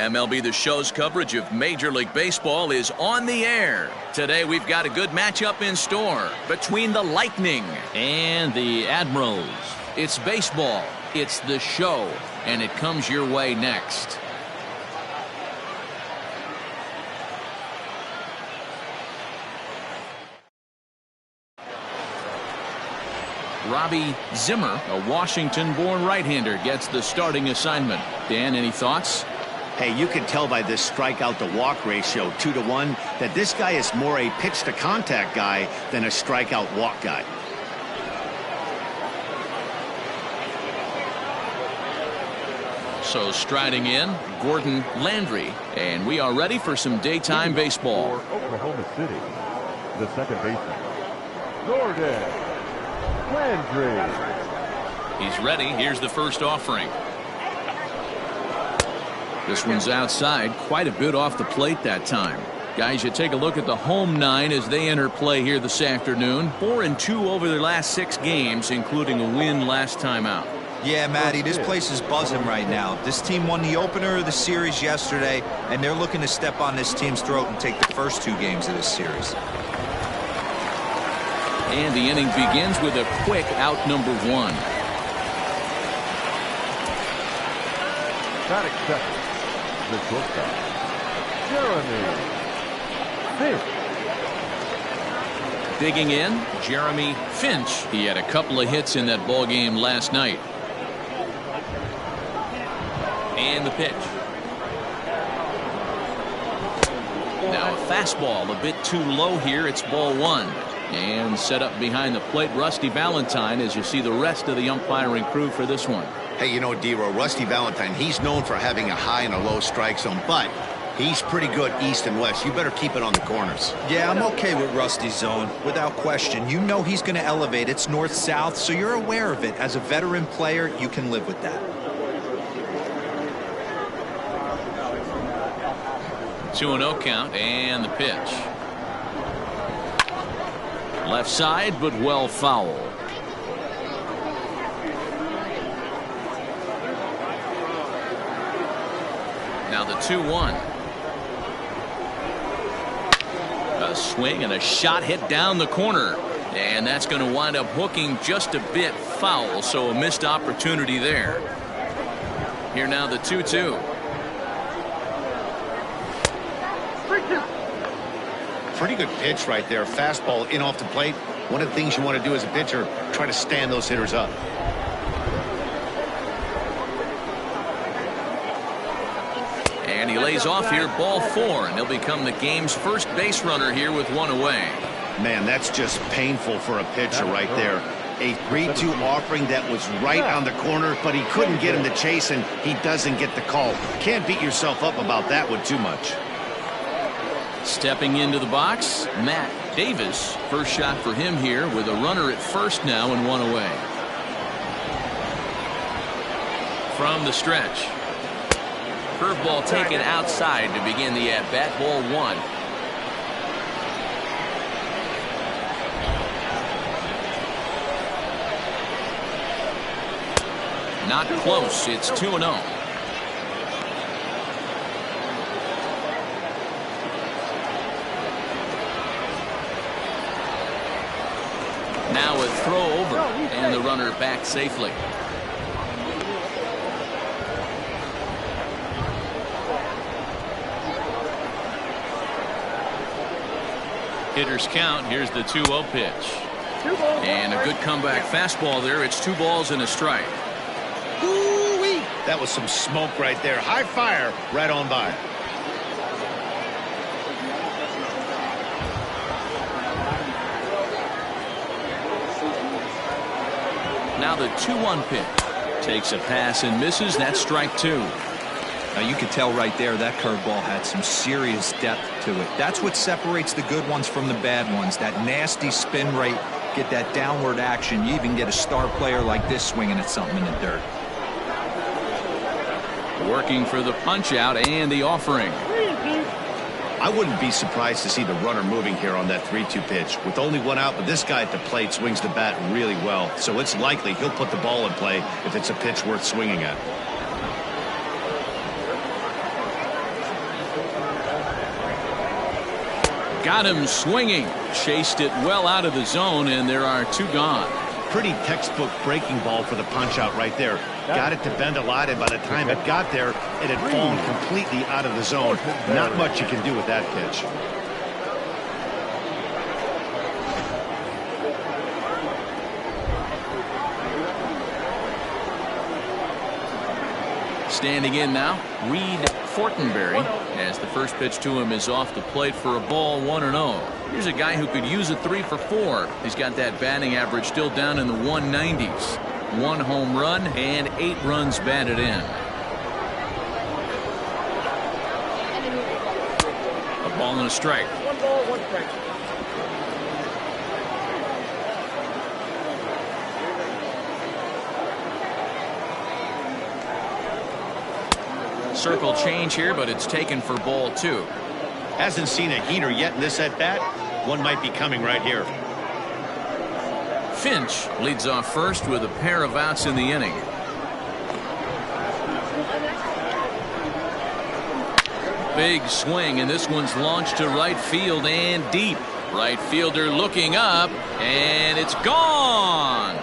MLB The Show's coverage of Major League Baseball is on the air. Today we've got a good matchup in store between the Lightning and the Admirals. It's baseball, it's the show, and it comes your way next. Robbie Zimmer, a Washington-born right-hander, gets the starting assignment. Dan, any thoughts? Hey, you can tell by this strikeout-to-walk ratio, 2-to-1, that this guy is more a pitch-to-contact guy than a strikeout-walk guy. So striding in, Gordon Landry, and we are ready for some daytime baseball. For Oklahoma City, the second baseman, Gordon Landry. He's ready. Here's the first offering. This one's outside, quite a bit off the plate that time. Guys, you take a look at the home nine as they enter play here this afternoon. 4-2 over their last 6 games, including a win last time out. Yeah, Matty, this place is buzzing right now. This team won the opener of the series yesterday, and they're looking to step on this team's throat and take the first 2 games of this series. And the inning begins with a quick out number 1. Batting second, the shortstop, Jeremy FINCH. Digging in, Jeremy FINCH. He had a couple of hits in that ball game last night. And the pitch. Now a fastball a bit too low here. It's ball 1. And set up behind the plate, Rusty Valentine, as you see the rest of the umpiring crew for this one. Hey, you know, D-Row, Rusty Valentine, he's known for having a high and a low strike zone, but he's pretty good east and west. You better keep it on the corners. Yeah, I'm okay with Rusty's zone, without question. You know he's going to elevate. It's north-south, so you're aware of it. As a veteran player, you can live with that. 2-0 count, and the pitch. Left side, but well foul. Now the 2-1. A swing and a shot hit down the corner. And that's going to wind up hooking just a bit foul, so a missed opportunity there. Here now the 2-2. Pretty good pitch right there. Fastball in off the plate. One of the things you want to do as a pitcher, try to stand those hitters up. And he lays off here, ball 4, and he'll become the game's first base runner here with 1 away. Man, that's just painful for a pitcher right there. A 3-2 offering that was right on the corner, but he couldn't get him to chase, and he doesn't get the call. Can't beat yourself up about that one too much. Stepping into the box, Matt Davis. First shot for him here with a runner at first now and 1 away. From the stretch. Curveball taken outside to begin the at-bat, ball 1. Not close. It's 2-0. Now a throw over, and the runner back safely. Hitters count. Here's the 2-0 pitch. And a good comeback fastball there. It's 2 balls and a strike. Ooh-wee. That was some smoke right there. High fire right on by. Now the 2-1 pitch. Takes a pass and misses. That's strike 2. Now you could tell right there that curveball had some serious depth to it. That's what separates the good ones from the bad ones. That nasty spin rate, get that downward action. You even get a star player like this swinging at something in the dirt. Working for the punch out and the offering. I wouldn't be surprised to see the runner moving here on that 3-2 pitch. With only 1 out, but this guy at the plate swings the bat really well. So it's likely he'll put the ball in play if it's a pitch worth swinging at. Got him swinging. Chased it well out of the zone, and there are 2 gone. Pretty textbook breaking ball for the punch out right there. Got it to bend a lot, and by the time it got there, it had fallen completely out of the zone. Not much you can do with that pitch. Standing in now, Reed Fortenberry, as the first pitch to him is off the plate for a ball, 1-0. Here's a guy who could use a 3 for 4. He's got that batting average still down in the 190s. 1 home run and 8 runs batted in. A ball and a strike. 1 ball, 1 strike. Circle change here, but it's taken for ball 2. Hasn't seen a heater yet in this at-bat. One might be coming right here. Finch leads off first with a pair of outs in the inning. Big swing, and this one's launched to right field and deep. Right fielder looking up, and it's gone.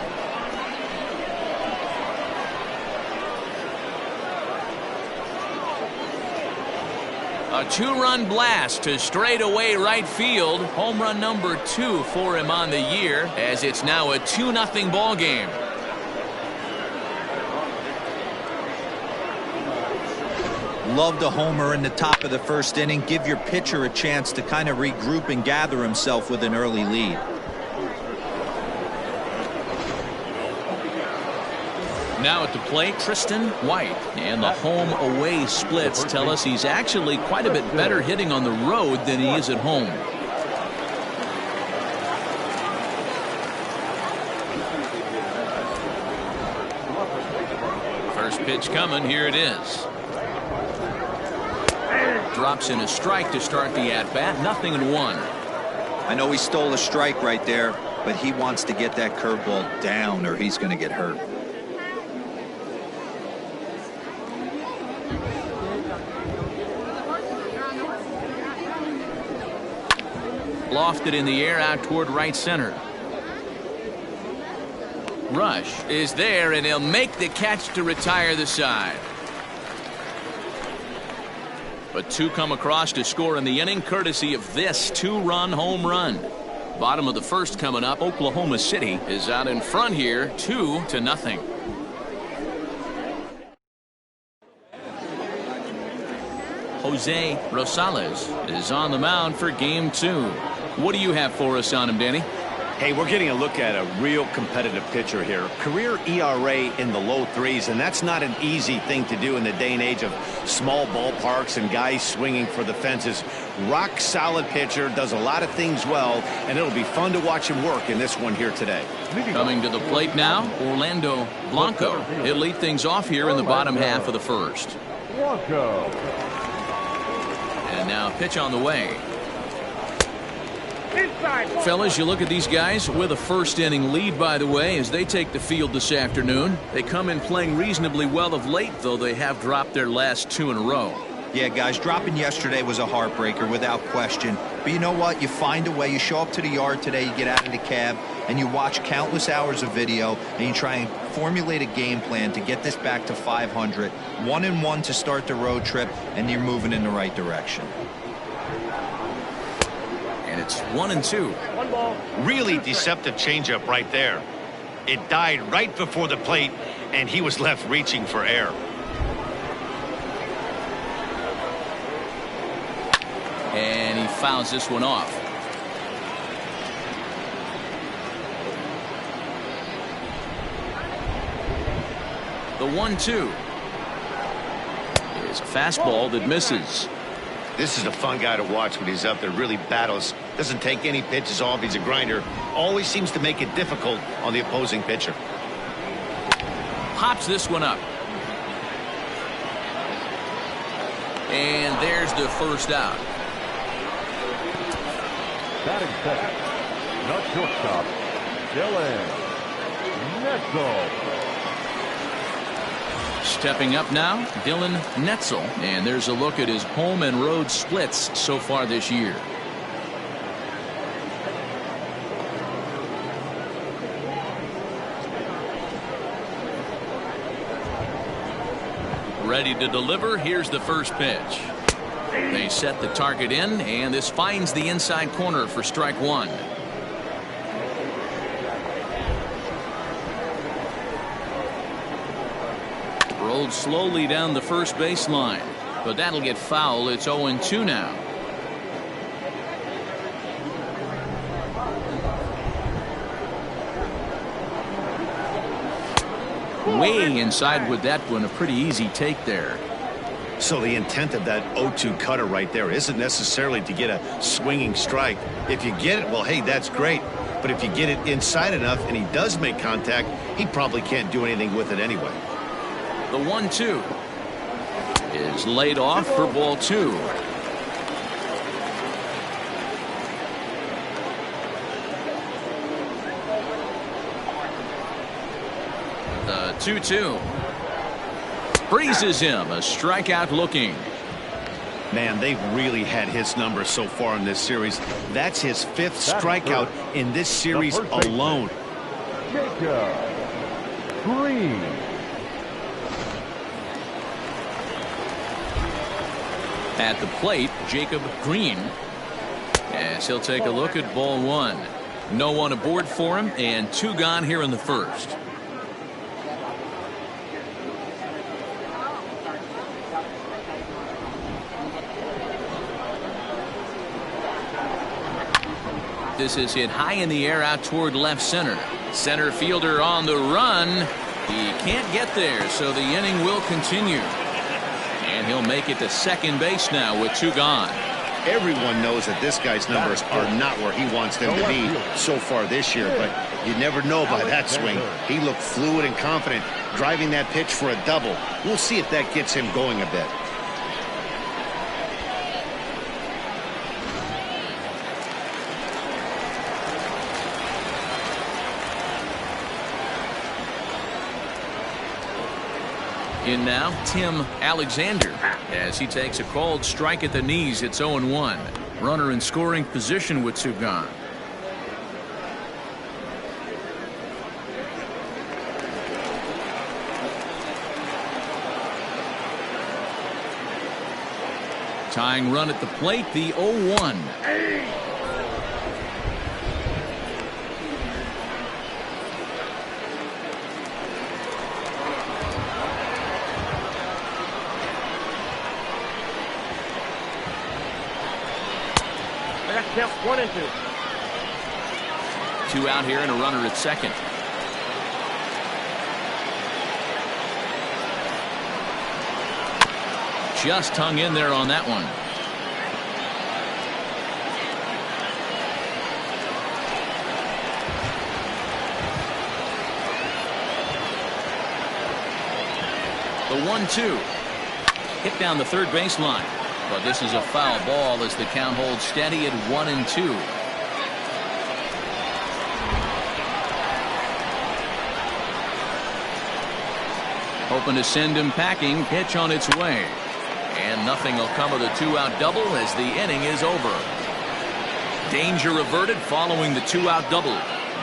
A 2-run blast to straightaway right field. Home run number 2 for him on the year, as it's now a 2-0 ball game. Loved a homer in the top of the first inning. Give your pitcher a chance to kind of regroup and gather himself with an early lead. Now at the plate, Tristan White. And the home-away splits tell us he's actually quite a bit better hitting on the road than he is at home. First pitch coming. Here it is. Drops in a strike to start the at-bat. 0-1. I know he stole a strike right there, but he wants to get that curveball down or he's going to get hurt. Lofted in the air out toward right center. Rush is there, and he'll make the catch to retire the side. But 2 come across to score in the inning, courtesy of this 2-run home run. Bottom of the first coming up. Oklahoma City is out in front here, 2-0. Jose Rosales is on the mound for game 2. What do you have for us on him, Danny? Hey, we're getting a look at a real competitive pitcher here. Career ERA in the low 3s, and that's not an easy thing to do in the day and age of small ballparks and guys swinging for the fences. Rock solid pitcher, does a lot of things well, and it'll be fun to watch him work in this one here today. Coming to the plate now, Orlando Blanco. He'll lead things off here in the bottom half of the first. Blanco. And now pitch on the way. Inside. Fellas, you look at these guys with a first inning lead, by the way, as they take the field this afternoon. They come in playing reasonably well of late, though they have dropped their last 2 in a row. Yeah, guys, dropping yesterday was a heartbreaker without question. But you know what? You find a way. You show up to the yard today, you get out of the cab, and you watch countless hours of video, and you try and formulate a game plan to get this back to 500. 1-1 to start the road trip, and you're moving in the right direction. And it's 1-2. 1 ball. Really deceptive changeup right there. It died right before the plate, and he was left reaching for air. And he fouls this one off. The 1-2 is a fastball that misses. This is a fun guy to watch when he's up there. Really battles. Doesn't take any pitches off. He's a grinder. Always seems to make it difficult on the opposing pitcher. Pops this one up. And there's the first out. Batting second, the shortstop, Dylan Netzel. Stepping up now, Dylan Netzel. And there's a look at his home and road splits so far this year. Ready to deliver. Here's the first pitch. They set the target in, and this finds the inside corner for strike one. Rolled slowly down the first baseline, but that'll get foul. It's 0-2 now. Way inside with that one. A pretty easy take there. So the intent of that 0-2 cutter right there isn't necessarily to get a swinging strike. If you get it, well, hey, that's great. But if you get it inside enough and he does make contact, he probably can't do anything with it anyway. The 1-2 is laid off for ball two. The 2-2 freezes him. A strikeout looking. Man, they've really had his number so far in this series. That's his fifth strikeout in this series alone. Jacob Green. At the plate, Jacob Green, as he'll take a look at ball one. No one aboard for him, and two gone here in the first. This is hit high in the air out toward left center. Center fielder on the run. He can't get there, so the inning will continue. And he'll make it to second base now with two gone. Everyone knows that this guy's numbers are not where he wants them to be so far this year, but you never know by that swing. He looked fluid and confident, driving that pitch for a double. We'll see if that gets him going a bit. In now, Tim Alexander, as he takes a called strike at the knees. It's 0-1. Runner in scoring position with two gone. Tying run at the plate, the 0-1. Count 1 and 2. Two out here and a runner at second. Just hung in there on that one. The 1-2 hit down the third baseline. But this is a foul ball as the count holds steady at 1-2. Hoping to send him packing. Pitch on its way. And nothing will come of the two-out double as the inning is over. Danger averted following the two-out double.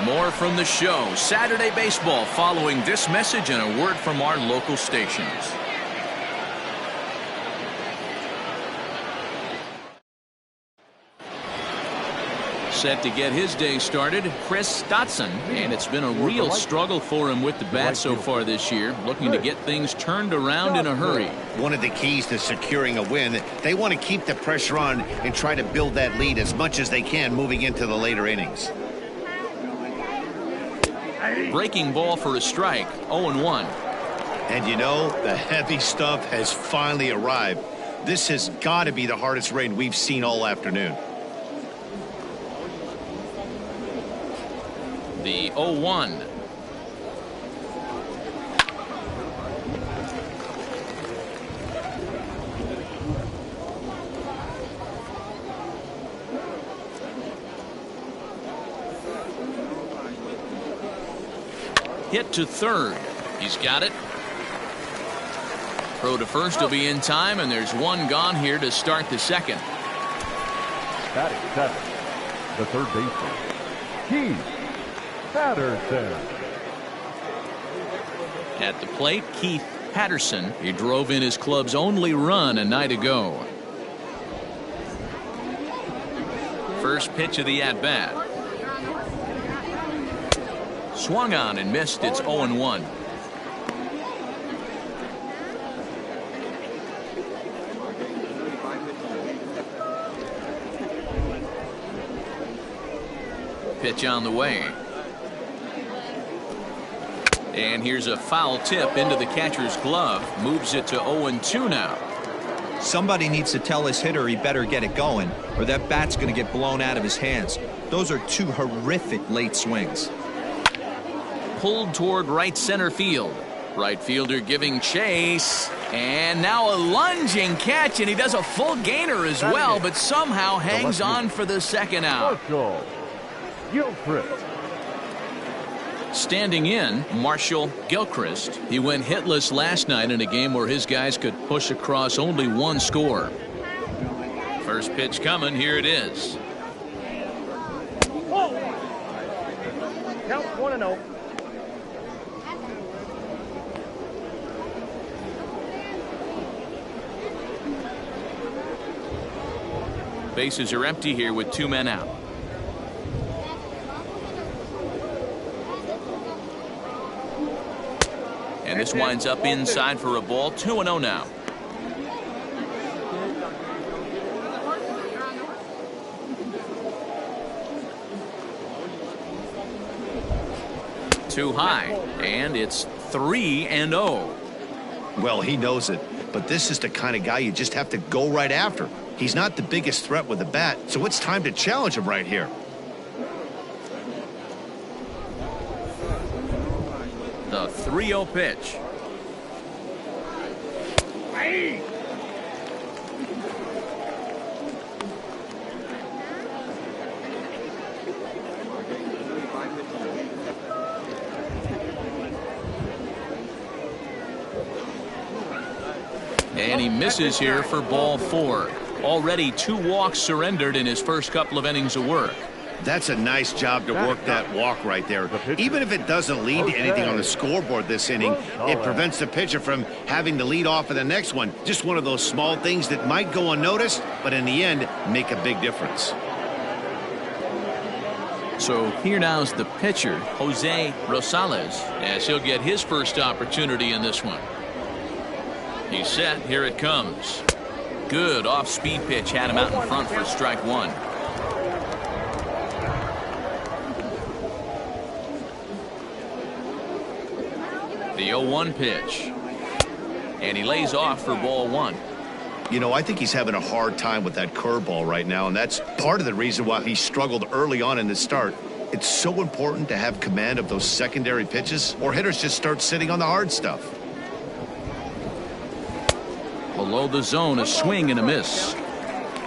More from the show. Saturday Baseball following this message and a word from our local stations. Set to get his day started, Chris Stotson, and it's been a real struggle for him with the bat so far this year, looking to get things turned around in a hurry. One of the keys to securing a win, they want to keep the pressure on and try to build that lead as much as they can moving into the later innings. Breaking ball for a strike, 0-1. And you know, the heavy stuff has finally arrived. This has got to be the hardest rain we've seen all afternoon. The 0-1. Hit to third. He's got it. Throw to first will be in time, and there's one gone here to start the second. Batting seventh, the third baseman, Keith Patterson. At the plate, Keith Patterson. He drove in his club's only run a night ago. First pitch of the at-bat. Swung on and missed. It's 0-1. Pitch on the way. And here's a foul tip into the catcher's glove. Moves it to 0-2 now. Somebody needs to tell his hitter he better get it going, or that bat's going to get blown out of his hands. Those are two horrific late swings. Pulled toward right center field. Right fielder giving chase. And now a lunging catch, and he does a full gainer as well, but somehow hangs on for the second out. Standing in, Marshall Gilchrist. He went hitless last night in a game where his guys could push across only one score. First pitch coming. Here it is. Count 1-0. Bases are empty here with 2 men out. And this winds up inside for a ball. 2-0 now. Too high, and it's 3-0. Well, he knows it, but this is the kind of guy you just have to go right after. He's not the biggest threat with the bat, so it's time to challenge him right here. The 3-0 pitch. And he misses here for ball 4. Already 2 walks surrendered in his first couple of innings of work. That's a nice job to work that walk right there. Even if it doesn't lead to anything on the scoreboard this inning, it prevents the pitcher from having to lead off in the next one. Just one of those small things that might go unnoticed, but in the end, make a big difference. So here now's the pitcher, Jose Rosales, as he'll get his first opportunity in this one. He's set. Here it comes. Good off-speed pitch. Had him out in front for strike 1. The 0-1 pitch. And he lays off for ball 1. You know, I think he's having a hard time with that curveball right now, and that's part of the reason why he struggled early on in the start. It's so important to have command of those secondary pitches, or hitters just start sitting on the hard stuff. Below the zone, a swing and a miss.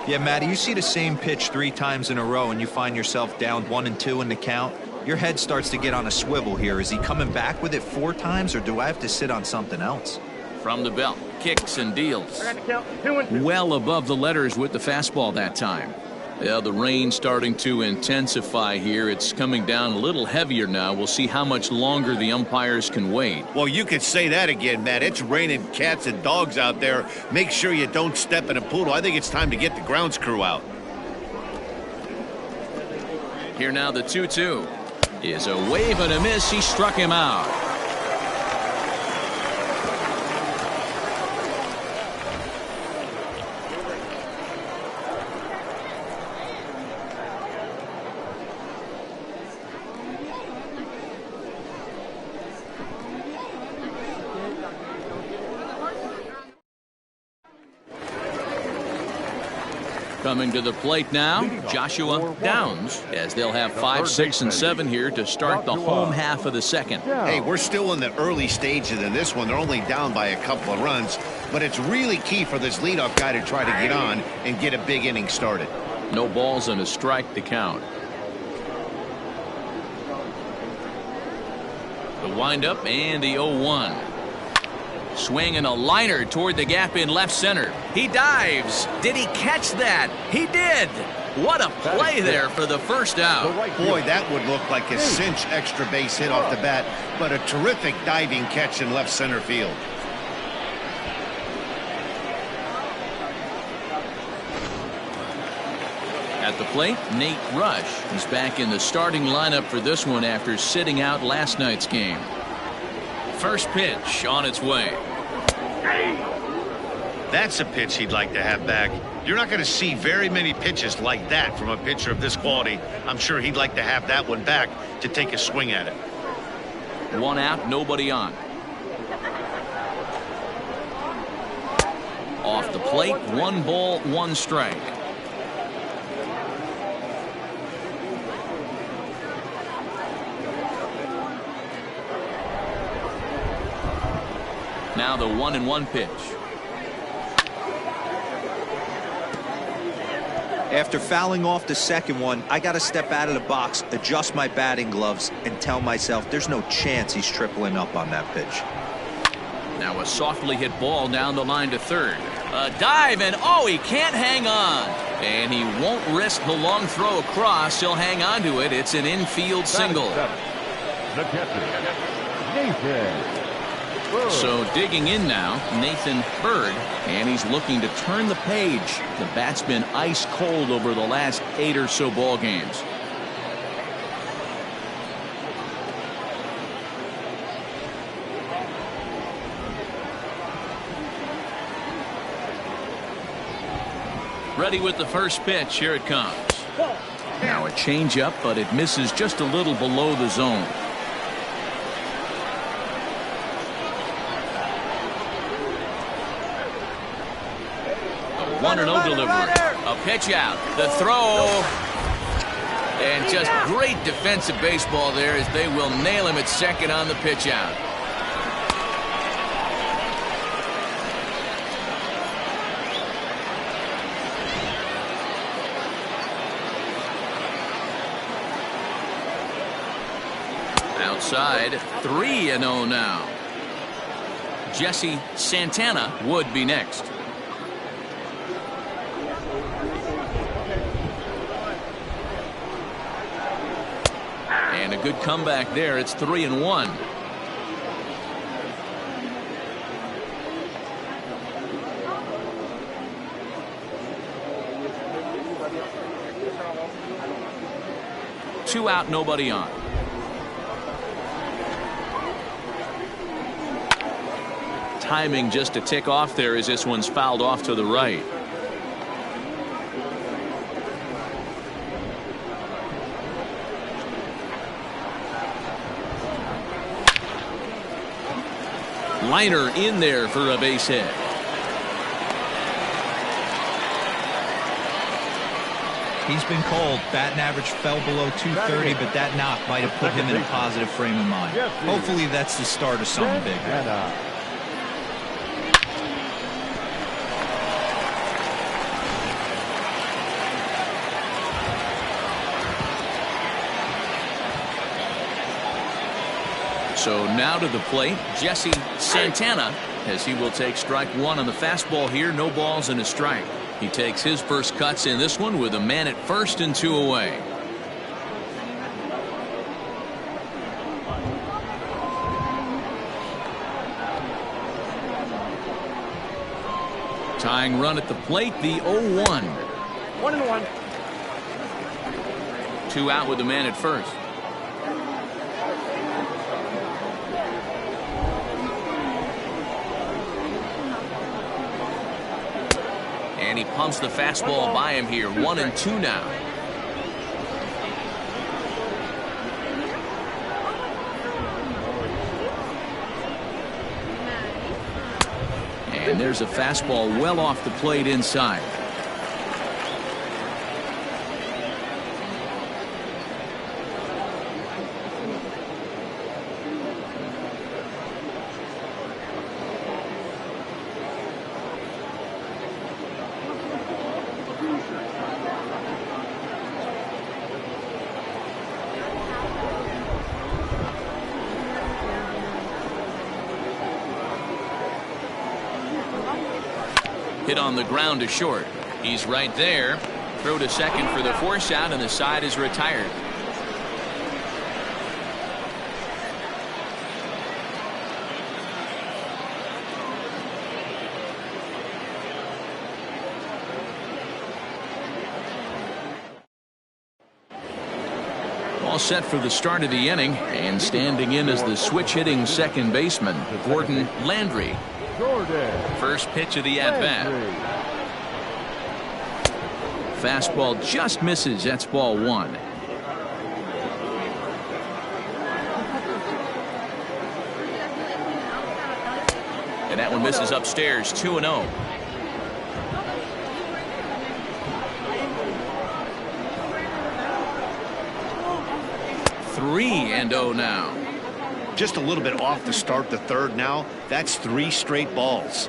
Yeah, Matty, you see the same pitch 3 times in a row and you find yourself down 1-2 in the count. Your head starts to get on a swivel here. Is he coming back with it 4 times, or do I have to sit on something else? From the belt, kicks and deals. I got to count 2-2. Well above the letters with the fastball that time. Yeah, the rain starting to intensify here. It's coming down a little heavier now. We'll see how much longer the umpires can wait. Well, you could say that again, Matt. It's raining cats and dogs out there. Make sure you don't step in a poodle. I think it's time to get the grounds crew out. Here now the 2-2 is a wave and a miss. He struck him out. Coming to the plate now, Joshua Downs, as they'll have 5, 6, and 7 here to start the home half of the second. Hey, we're still in the early stages in this one. They're only down by a couple of runs, but it's really key for this leadoff guy to try to get on and get a big inning started. No balls and a strike to count. The windup and the 0-1. Swing and a liner toward the gap in left center. He dives. Did he catch that? He did. What a play there for the first out. Boy, that would look like a cinch extra base hit off the bat, but a terrific diving catch in left center field. At the plate, Nate Rush is back in the starting lineup for this one after sitting out last night's game. First pitch on its way. That's a pitch he'd like to have back. You're not going to see very many pitches like that from a pitcher of this quality. I'm sure he'd like to have that one back to take a swing at it. One out, nobody on. Off the plate, 1 ball, 1 strike. Now the 1-1 pitch. After fouling off the second one, I got to step out of the box, adjust my batting gloves, and tell myself there's no chance he's tripling up on that pitch. Now a softly hit ball down the line to third. A dive, and oh, he can't hang on. And he won't risk the long throw across. He'll hang on to it. It's an infield single. The catcher, Nathan. So digging in now, Nathan Bird, and he's looking to turn the page. The bat's been ice cold over the last 8 or so ball games. Ready with the first pitch. Here it comes. Now a changeup, but it misses just a little below the zone. 1-0 delivery. A pitch out. The throw. And just great defensive baseball there as they will nail him at second on the pitch out. Outside, 3-0 now. Jesse Santana would be next. And a good comeback there. It's 3-1. Two out, nobody on. Timing just to tick off there as this one's fouled off to the right. Liner in there for a base hit. He's been cold. Batting average fell below 230, but that knock might have put him in a positive frame of mind. Hopefully that's the start of something bigger. So now to the plate, Jesse Santana, as he will take strike one on the fastball here. No balls and a strike. He takes his first cuts in this one with a man at first and 2 away. Tying run at the plate, the 0-1. 1-1. 2 out with the man at first. And he pumps the fastball by him here. 1-2 now. And there's a fastball well off the plate inside. Hit on the ground to short. He's right there. Throw to second for the force out, and the side is retired. all set for the start of the inning, and standing in as the switch-hitting second baseman, Gordon Landry. First pitch of the at-bat. Fastball just misses. That's ball one. And that one misses upstairs, 2-0. 3-0 now. Just a little bit off to start the third now. That's 3 straight balls.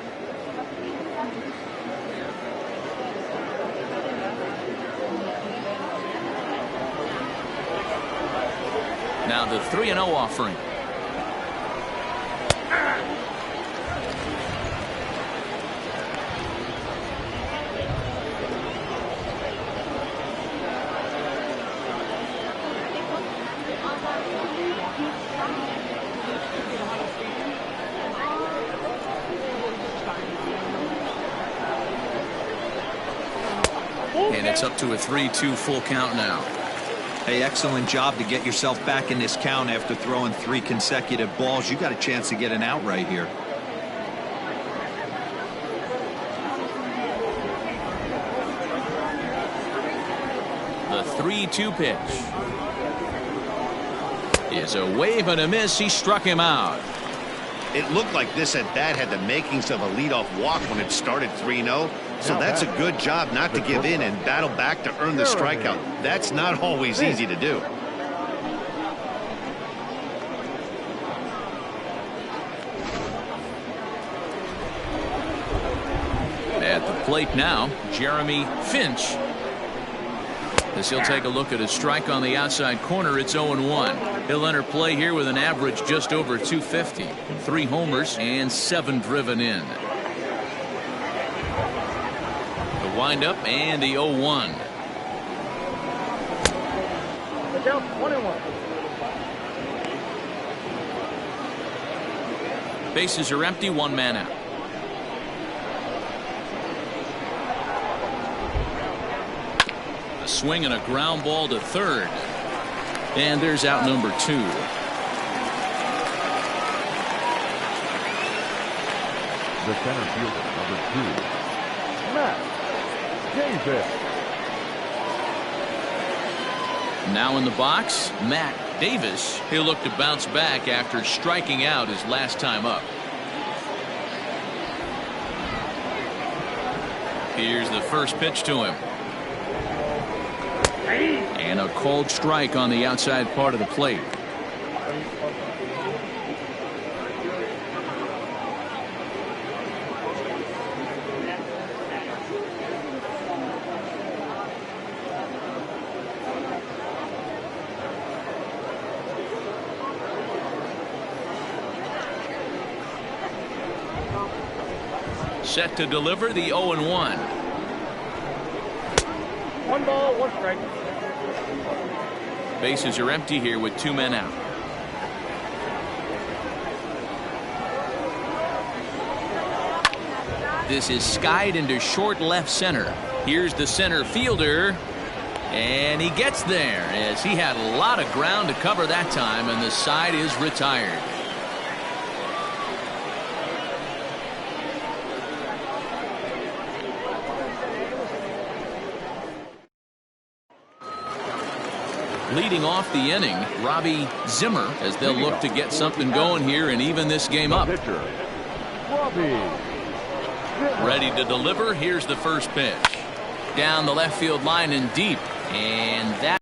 Now the 3-0 offering. And it's up to a 3-2 full count now. Hey, excellent job to get yourself back in this count after throwing 3 consecutive balls. You got a chance to get an out right here. The 3-2 pitch is a wave and a miss. He struck him out. It looked like this at bat had the makings of a leadoff walk when it started 3-0. So that's a good job not to give in and battle back to earn the strikeout. That's not always easy to do. At the plate now, Jeremy Finch. As he'll take a look at a strike on the outside corner, it's 0-1. He'll enter play here with an average just over 250. 3 homers and 7 driven in. The windup and the 0-1. The count 1-1. Bases are empty, 1 man out. A swing and a ground ball to third. And there's out number 2. The center fielder, number 2, Matt Davis. Now in the box, Matt Davis. He'll look to bounce back after striking out his last time up. Here's the first pitch to him. And a called strike on the outside part of the plate. Set to deliver the 0-1. 1 ball, 1 strike. Bases are empty here with 2 men out. This is skied into short left center. Here's the center fielder. And he gets there as he had a lot of ground to cover that time, and the side is retired. Leading off the inning, Robbie Zimmer, as they'll look to get something going here and even this game up. Ready to deliver. Here's the first pitch. Down the left field line and deep. And that.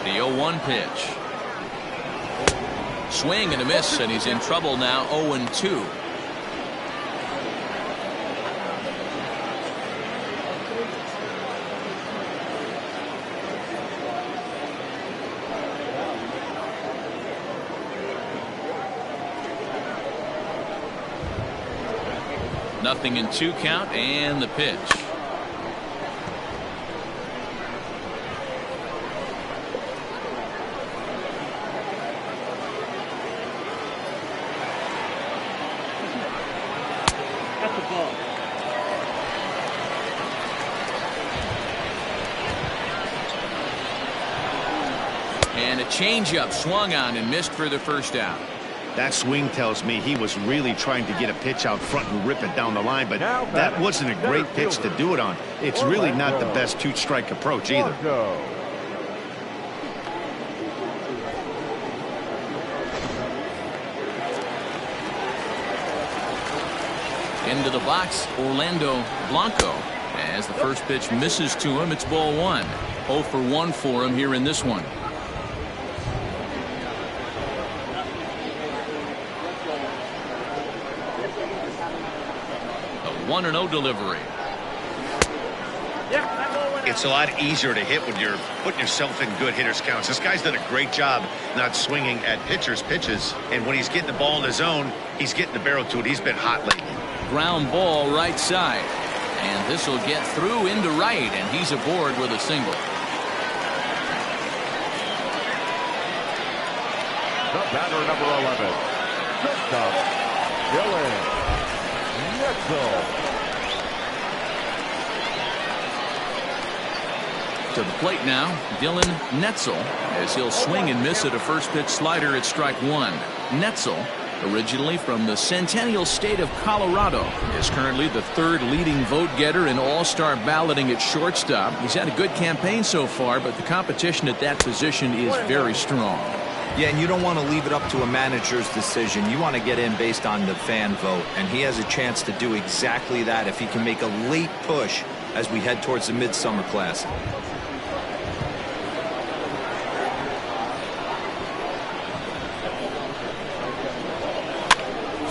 The 0-1 pitch. Swing and a miss, and he's in trouble now. 0-2. Nothing in 2 count, and the pitch. That's a ball. Changeup swung on and missed for the first out. That swing tells me he was really trying to get a pitch out front and rip it down the line, but that wasn't a great pitch to do it on. It's really not the best two-strike approach either. Into the box, Orlando Blanco. As the first pitch misses to him, it's ball one. 0 for 1 for him here in this one. A 1-0 delivery. It's a lot easier to hit when you're putting yourself in good hitter's counts. This guy's done a great job not swinging at pitcher's pitches, and when he's getting the ball in his zone, he's getting the barrel to it. He's been hot lately. Ground ball right side. And this will get through into right, and he's aboard with a single. The batter, number 11. Shortstop, Dylan Netzel. To the plate now, Dylan Netzel, as he'll swing and miss at a first pitch slider at strike one. Netzel, originally from the Centennial State of Colorado, is currently the third leading vote getter in all-star balloting at shortstop. He's had a good campaign so far, but the competition at that position is very strong. Yeah, and you don't want to leave it up to a manager's decision. You want to get in based on the fan vote, and he has a chance to do exactly that if he can make a late push as we head towards the Midsummer Classic.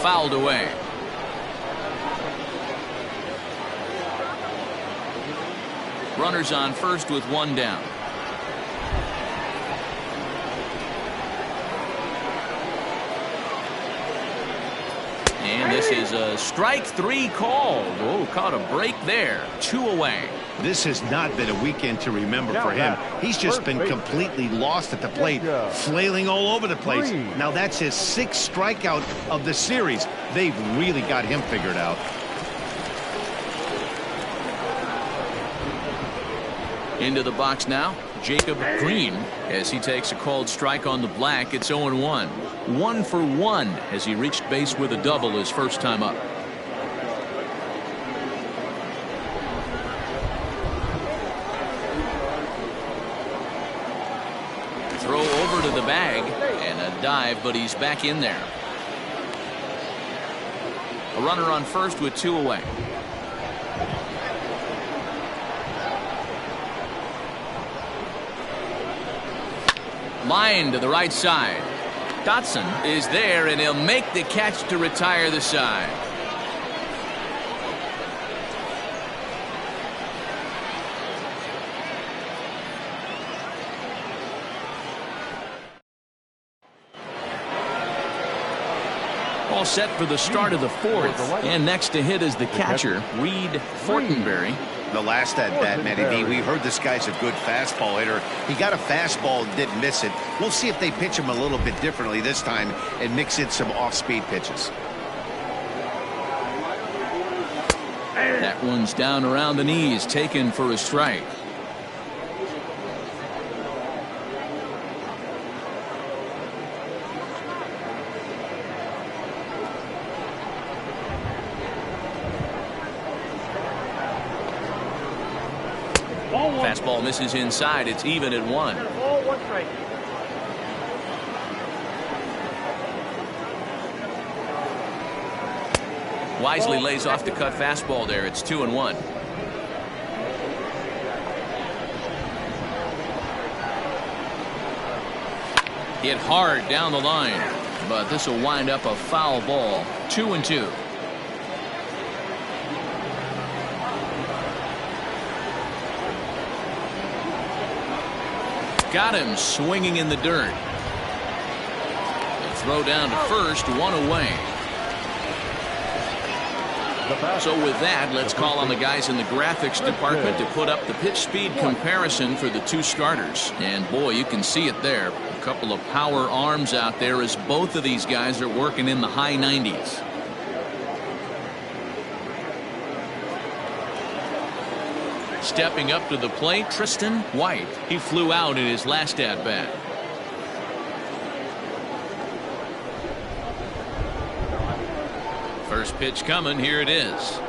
Fouled away. Runners on first with one down. And this is a strike three called. Oh, caught a break there. 2 away. This has not been a weekend to remember for him. He's just been completely lost at the plate, flailing all over the place. Now that's his 6th strikeout of the series. They've really got him figured out. Into the box now, Jacob Green, as he takes a called strike on the black. It's 0-1. 1 for 1 as he reached base with a double his first time up. Throw over to the bag and a dive, but he's back in there. A runner on first with 2 away. Line to the right side. Dotson is there, and he'll make the catch to retire the side. All set for the start of the 4th, and next to hit is the catcher, Reed Fortenberry. The last at bat, Matty D, we heard this guy's a good fastball hitter. He got a fastball and didn't miss it. We'll see if they pitch him a little bit differently this time and mix in some off-speed pitches. That one's down around the knees, taken for a strike. Fastball misses inside. It's even at 1. Ball 1 strike. Wisely lays off the cut fastball there. It's 2-1. Hit hard down the line, but this will wind up a foul ball. 2-2. Got him swinging in the dirt. The throw down to first, 1 away. So with that, let's call on the guys in the graphics department to put up the pitch speed comparison for the 2 starters. And boy, you can see it there. A couple of power arms out there as both of these guys are working in the high 90s. Stepping up to the plate, Tristan White. He flew out in his last at-bat. First pitch coming. Here it is.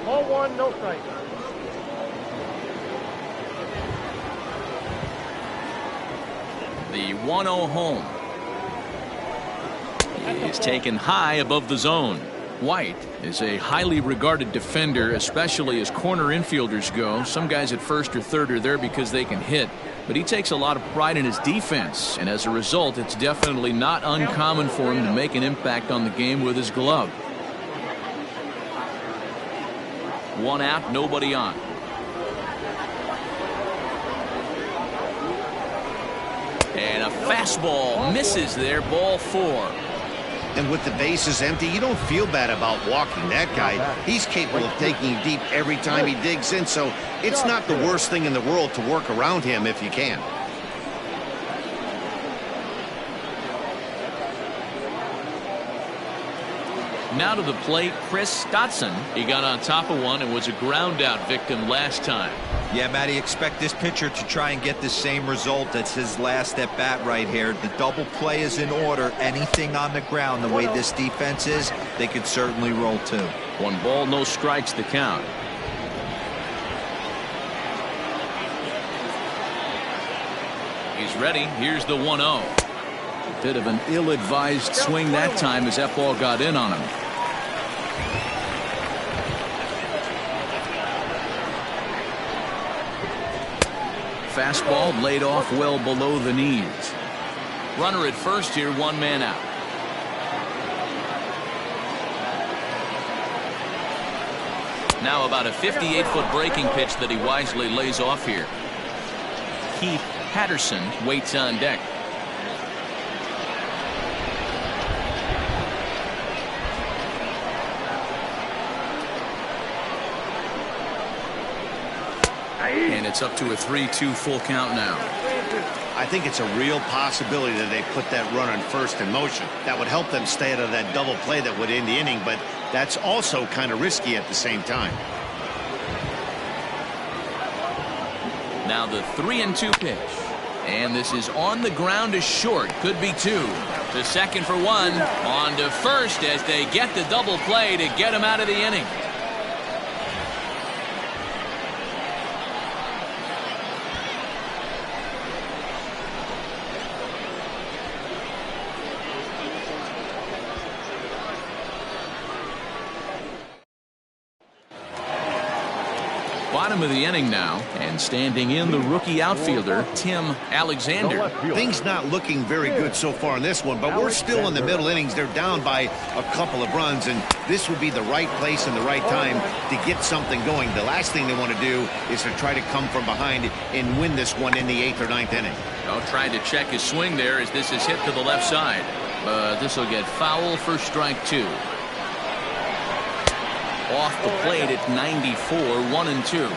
Ball one, no strike. The 1-0 home. He is taken high above the zone. White is a highly regarded defender, especially as corner infielders go. Some guys at first or third are there because they can hit, but he takes a lot of pride in his defense, and as a result, it's definitely not uncommon for him to make an impact on the game with his glove. One out, nobody on. And a fastball misses there, ball 4. And with the bases empty, you don't feel bad about walking that guy. He's capable of taking you deep every time he digs in, so it's not the worst thing in the world to work around him if you can. Now to the plate, TRISTAN. He got on top of one and was a ground out victim last time. Yeah, Matty, expect this pitcher to try and get the same result. That's his last at bat right here. The double play is in order. Anything on the ground, the way this defense is, they could certainly roll too. 1 ball, no strikes the count. He's ready. Here's the 1-0. Bit of an ill-advised swing that time as that ball got in on him. Fastball laid off well below the knees. Runner at first here, 1 man out. Now about a 58-foot breaking pitch that he wisely lays off here. Keith Patterson waits on deck. And it's up to a 3-2 full count now. I think it's a real possibility that they put that runner in first in motion. That would help them stay out of that double play that would end the inning, but that's also kind of risky at the same time. Now the 3-2 pitch. And this is on the ground is short. Could be 2. To second for 1. On to first as they get the double play to get him out of the inning. Bottom of the inning now, and standing in the rookie outfielder Tim Alexander. Things not looking very good so far in this one, but we're still in the middle innings. They're down by a couple of runs, and this would be the right place and the right time to get something going. The last thing they want to do is to try to come from behind and win this one in the 8th or 9th inning. Well, trying to check his swing there as this is hit to the left side, but this will get foul for strike 2. Off the plate at 94, 1-2.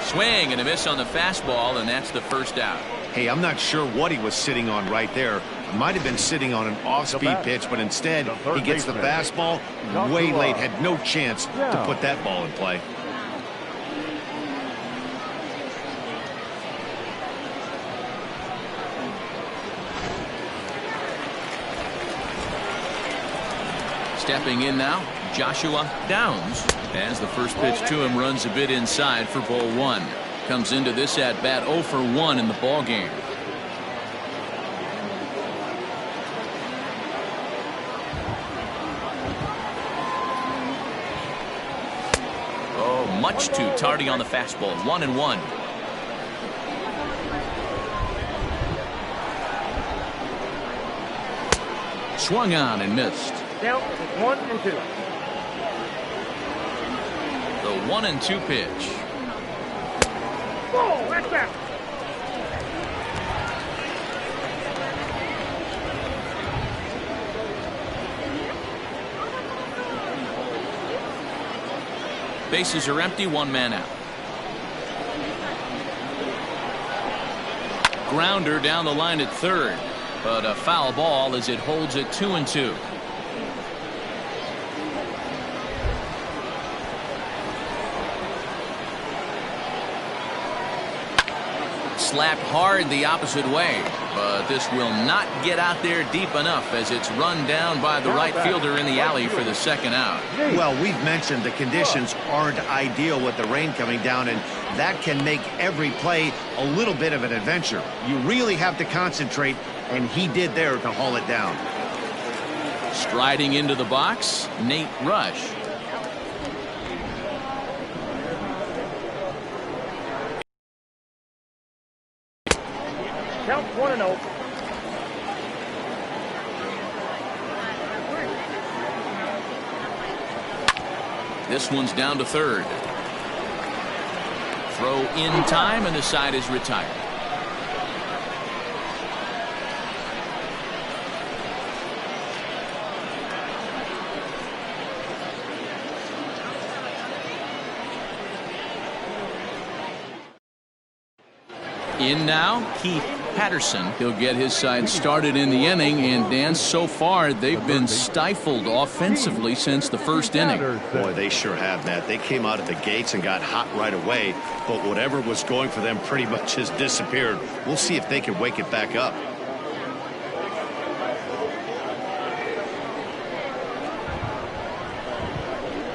Swing and a miss on the fastball, and that's the first out. Hey, I'm not sure what he was sitting on right there. Might have been sitting on an off-speed pitch, but instead he gets the fastball way late. Had no chance to put that ball in play. Stepping in now, Joshua Downs, as the first pitch to him runs a bit inside for ball 1. Comes into this at bat 0 for 1 in the ball game. Oh, much too tardy on the fastball. 1-1. Swung on and missed. Down, 1-2. The 1-2 pitch. Oh, that's out. Bases are empty, 1 man out. Grounder down the line at third, but a foul ball as it holds it 2-2. Slapped hard the opposite way, but this will not get out there deep enough as it's run down by the right fielder in the alley for the second out. Well, we've mentioned the conditions aren't ideal with the rain coming down, and that can make every play a little bit of an adventure. You really have to concentrate, and he did there to haul it down. Striding into the box, Nate Rush. Count 1-0. This one's down to third. Throw in time, and the side is retired. In now, Keith Patterson. He'll get his side started in the inning, and Dan, so far they've been stifled offensively since the first inning. Boy, they sure have, Matt. They came out of the gates and got hot right away, but whatever was going for them pretty much has disappeared. We'll see if they can wake it back up.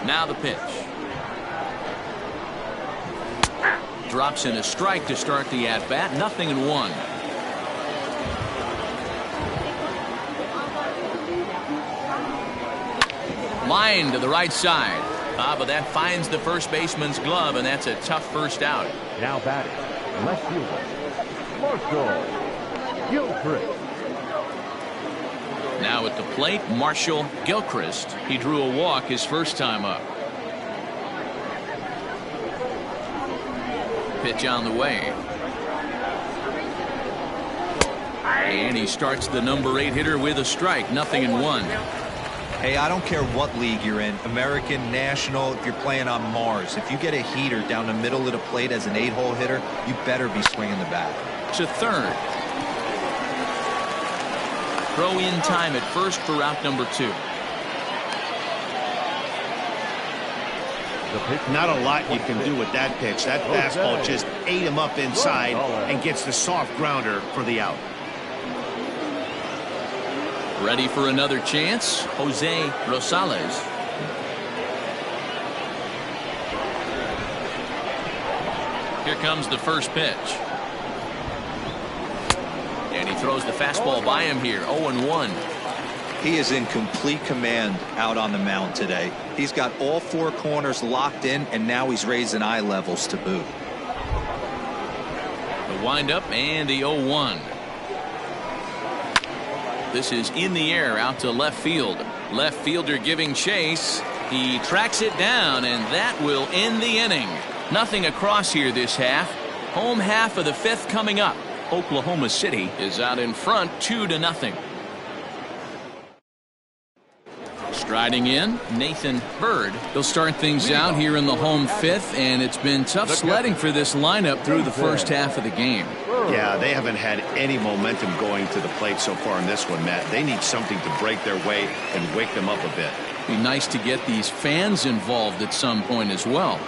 Now the pitch. Drops in a strike to start the at-bat. 0-1. Line to the right side. But that finds the first baseman's glove, and that's a tough first out. Now batting, left fielder, Marshall Gilchrist. Now at the plate, Marshall Gilchrist. He drew a walk his first time up. Pitch on the way. And he starts the number 8 hitter with a strike. 0-1. Hey, I don't care what league you're in, American, National, if you're playing on Mars. If you get a heater down the middle of the plate as an 8-hole hitter, you better be swinging the bat. To third. Throw in time at first for out number 2. Not a lot you can do with that pitch. That fastball just ate him up inside and gets the soft grounder for the out. Ready for another chance, Jose Rosales. Here comes the first pitch. And he throws the fastball by him here. 0-1. He is in complete command out on the mound today. He's got all 4 corners locked in, and now he's raising eye levels to boot. The windup and the 0-1. This is in the air out to left field. Left fielder giving chase. He tracks it down, and that will end the inning. Nothing across here this half. Home half of the 5th coming up. Oklahoma City is out in front 2-0. Striding in, Nathan Bird. He'll start things out here in the home 5th, and it's been tough sledding for this lineup through the first half of the game. Yeah, they haven't had any momentum going to the plate so far in this one, Matt. They need something to break their way and wake them up a bit. Be nice to get these fans involved at some point as well.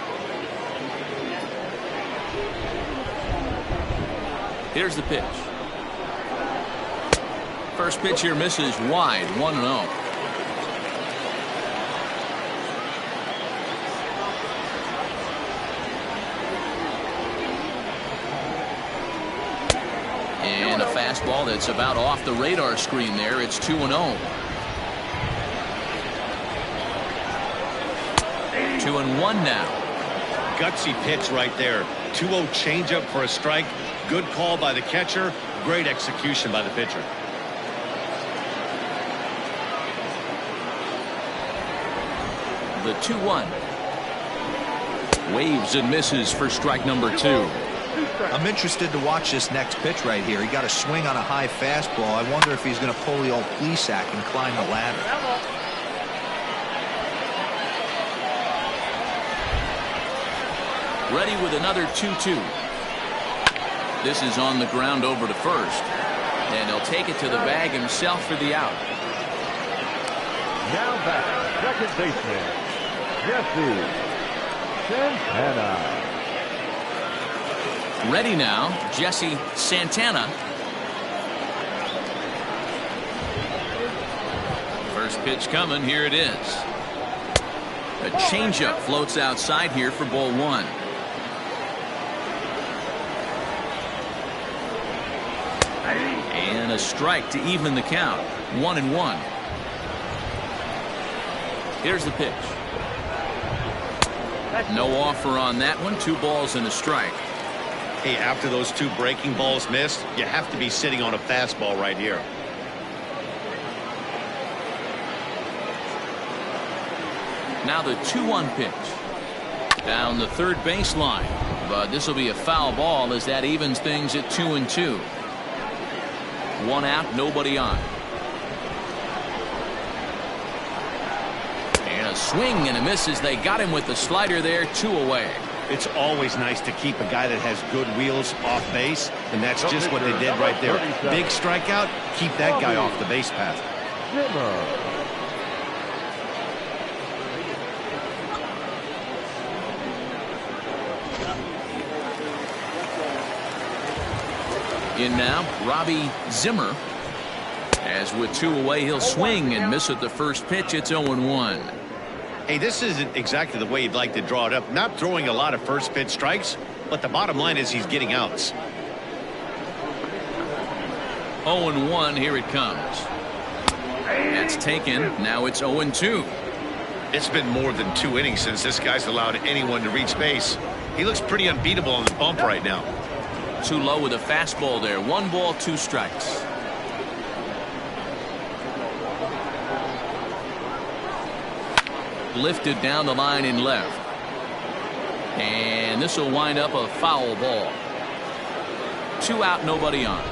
Here's the pitch. First pitch here misses wide. 1-0. And a fastball that's about off the radar screen there. It's 2-0. 2-1 now. Gutsy pitch right there. 2-0 changeup for a strike. Good call by the catcher. Great execution by the pitcher. The 2-1. Waves and misses for strike number 2. I'm interested to watch this next pitch right here. He got a swing on a high fastball. I wonder if he's going to pull the old Plesac and climb the ladder. Ready with another 2-2. This is on the ground over to first. And he'll take it to the bag himself for the out. Now back, second baseman, Jesse Santana. Ready now, Jesse Santana. First pitch coming. Here it is. A changeup floats outside here for ball one. And a strike to even the count. 1-1. Here's the pitch. No offer on that one. 2 balls and a strike. Hey, after those 2 breaking balls missed, you have to be sitting on a fastball right here. Now the 2-1 pitch. Down the third baseline. But this will be a foul ball as that evens things at 2-2. 1 out, nobody on. And a swing and a miss as they got him with the slider there. 2 away. It's always nice to keep a guy that has good wheels off base, and that's just what they did right there. Big strikeout, keep that guy off the base path. In now, Robbie Zimmer. As with 2 away, he'll swing and miss at the first pitch. It's 0-1. Hey, this isn't exactly the way you'd like to draw it up. Not throwing a lot of first pitch strikes, but the bottom line is he's getting outs. 0-1. Here it comes. That's taken. Now it's 0-2. It's been more than 2 innings since this guy's allowed anyone to reach base. He looks pretty unbeatable on the bump right now. Too low with a fastball there. 1 ball, 2 strikes. Lifted down the line in left. And this will wind up a foul ball. 2 out, nobody on.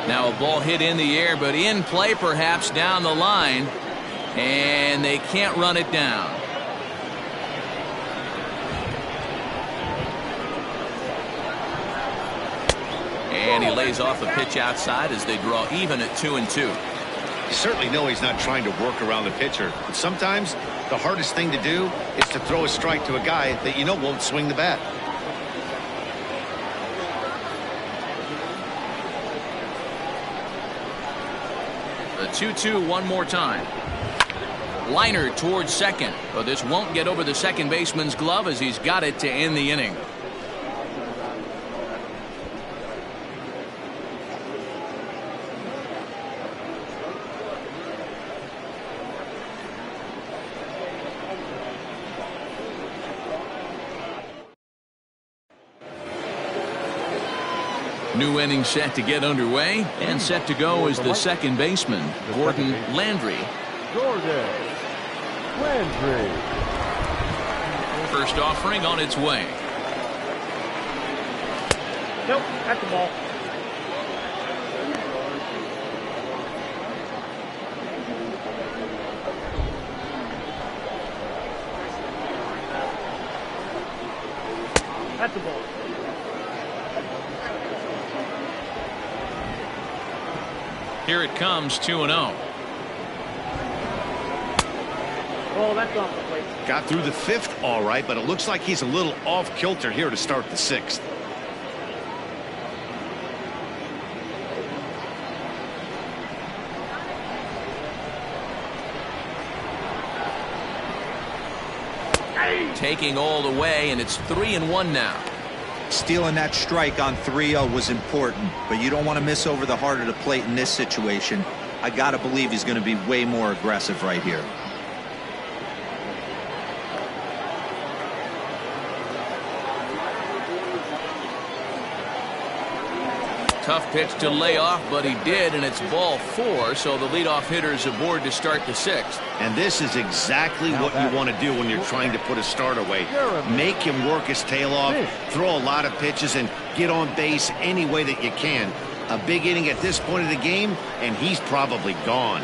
Now a ball hit in the air, but in play perhaps down the line. And they can't run it down. And he lays off a pitch outside as they draw even at 2-2. You certainly know he's not trying to work around the pitcher, but sometimes the hardest thing to do is to throw a strike to a guy that you know won't swing the bat. The 2-2 one more time. Liner towards second, but this won't get over the second baseman's glove as he's got it to end the inning. New inning set to get underway, and set to go is the second baseman, Gordon Landry. First offering on its way. Nope, that's the ball. That's the ball. Here it comes, 2-0. Oh, that's off the plate. Got through the 5th all right, but it looks like he's a little off kilter here to start the 6th. Taking all the way, and it's 3-1 now. Stealing that strike on 3-0 was important, but you don't want to miss over the heart of the plate in this situation. I got to believe he's going to be way more aggressive right here. Tough pitch to lay off, but he did, and it's ball 4, so the leadoff hitter is aboard to start the 6th. And this is exactly what you want to do when you're trying to put a start away. Make him work his tail off, throw a lot of pitches, and get on base any way that you can. A big inning at this point of the game, and he's probably gone.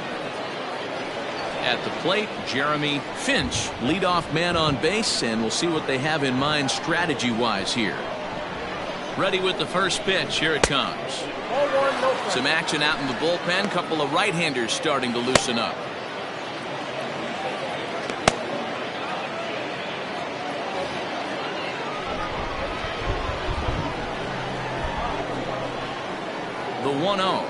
At the plate, Jeremy Finch, leadoff man on base, and we'll see what they have in mind strategy-wise here. Ready with the first pitch. Here it comes. Some action out in the bullpen. Couple of right-handers starting to loosen up. 1-0.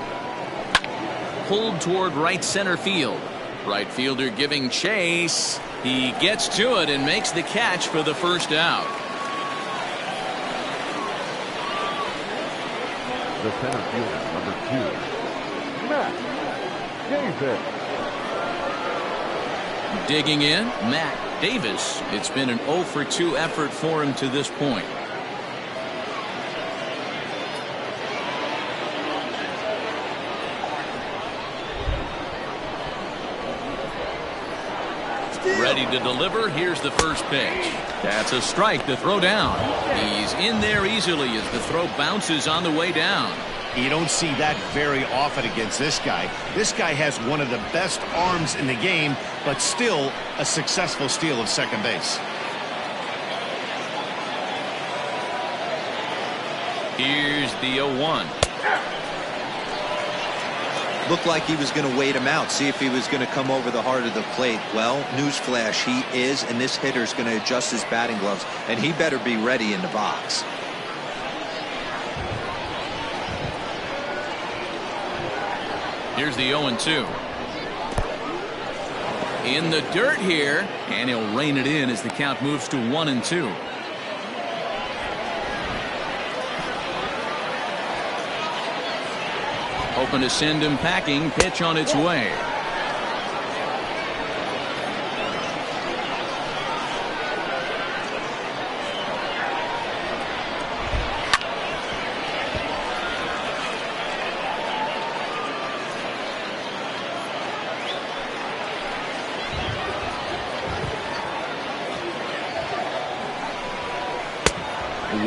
Pulled toward right center field. Right fielder giving chase. He gets to it and makes the catch for the first out. The center fielder, number 2, Matt Davis. Digging in, Matt Davis. It's been an 0 for 2 effort for him to this point. Ready to deliver. Here's the first pitch. That's a strike to throw down. He's in there easily as the throw bounces on the way down. You don't see that very often against this guy. This guy has one of the best arms in the game, but still a successful steal of second base. Here's the 0-1. Looked like he was going to wait him out, see if he was going to come over the heart of the plate. Well, newsflash, he is, and this hitter's going to adjust his batting gloves, and he better be ready in the box. Here's the 0-2. In the dirt here, and he'll rein it in as the count moves to 1-2. Hoping to send him packing. Pitch on its way.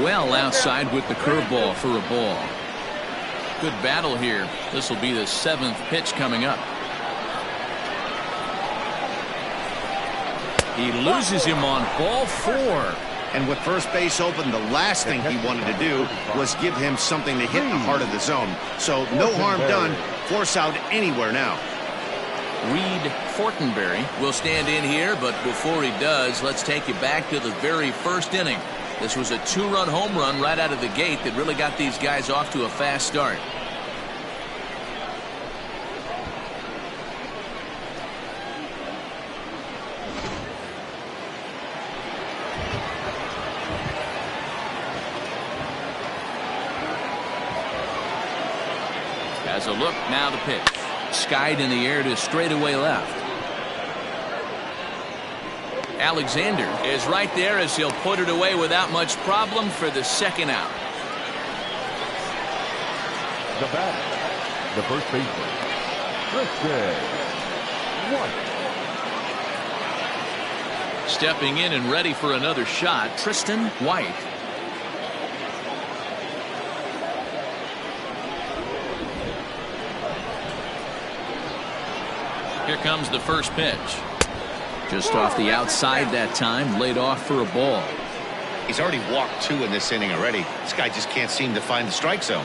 Well outside with the curveball for a ball. Good battle here. This will be the 7th pitch coming up. He loses him on ball 4. And with first base open, the last thing he wanted to do was give him something to hit the heart of the zone. So no harm done. Force out anywhere now. Reed Fortenberry will stand in here, but before he does, let's take you back to the very first inning. This was a 2-run home run right out of the gate that really got these guys off to a fast start. As a look, now the pitch. Skied in the air to straightaway left. Alexander is right there as he'll put it away without much problem for the second out. The batter, the first baseman, TRISTAN. Stepping in and ready for another shot, Tristan White. Here comes the first pitch. Just off the outside that time, laid off for a ball. He's already walked 2 in this inning already. This guy just can't seem to find the strike zone.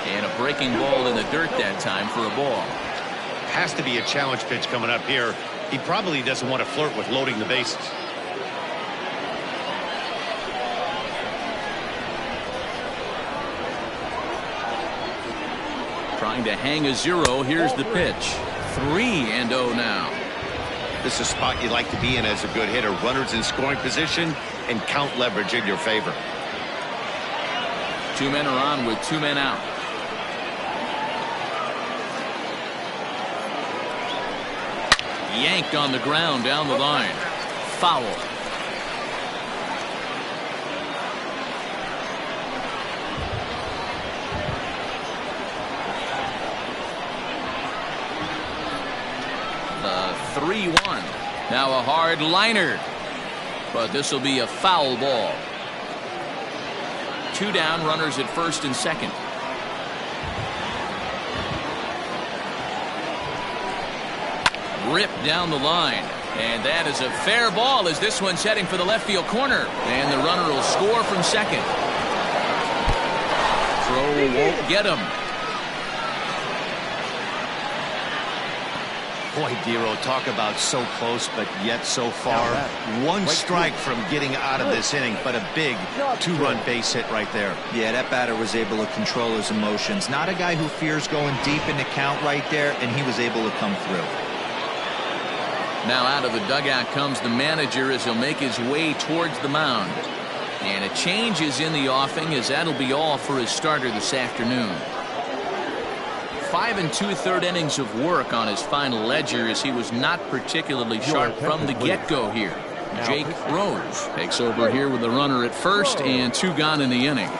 And a breaking ball in the dirt that time for a ball. Has to be a challenge pitch coming up here. He probably doesn't want to flirt with loading the bases. Trying to hang a 0. Here's the pitch. 3-0 now. This is a spot you like to be in as a good hitter. Runners in scoring position and count leverage in your favor. 2 men are on with 2 men out. Yanked on the ground down the line. Foul. The 3-1. Now a hard liner. But this will be a foul ball. 2 down, runners at first and second. Ripped down the line. And that is a fair ball as this one's heading for the left field corner. And the runner will score from second. Throw won't get him. Boy, Dero, talk about so close, but yet so far. One strike from getting out of this inning, but a big two-run base hit right there. Yeah, that batter was able to control his emotions. Not a guy who fears going deep in the count right there, and he was able to come through. Now out of the dugout comes the manager as he'll make his way towards the mound. And a change is in the offing, as that'll be all for his starter this afternoon. 5 2/3 innings of work on his final ledger, as he was not particularly sharp from the get-go here. Jake Rose takes over here with a runner at first and 2 gone in the inning.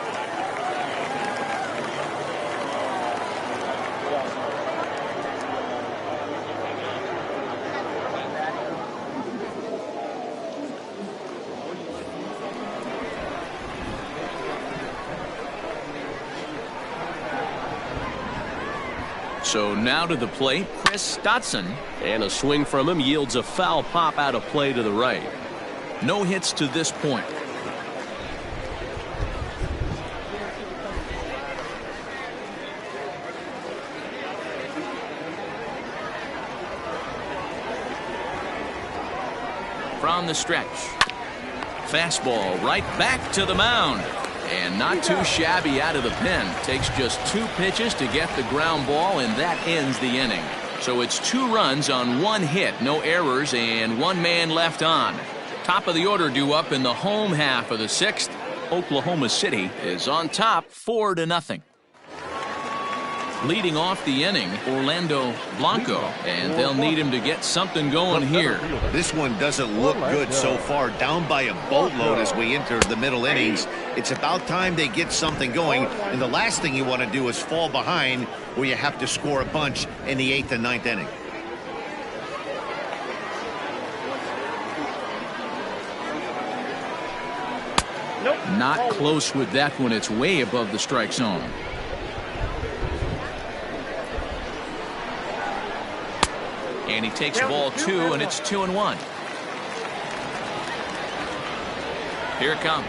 So now to the plate, TRISTAN, and a swing from him yields a foul pop out of play to the right. No hits to this point. From the stretch, fastball right back to the mound. And not too shabby out of the pen. Takes just 2 pitches to get the ground ball, and that ends the inning. So it's 2 runs on 1 hit, no errors, and 1 man left on. Top of the order due up in the home half of the 6th. Oklahoma City is on top 4-0. Leading off the inning, Orlando Blanco, and they'll need him to get something going here. This one doesn't look good so far. Down by a boatload as we enter the middle innings. It's about time they get something going, and the last thing you want to do is fall behind where you have to score a bunch in the 8th and 9th inning. Not close with that one. It's way above the strike zone. And he takes ball 2, and it's 2-1. Here it comes.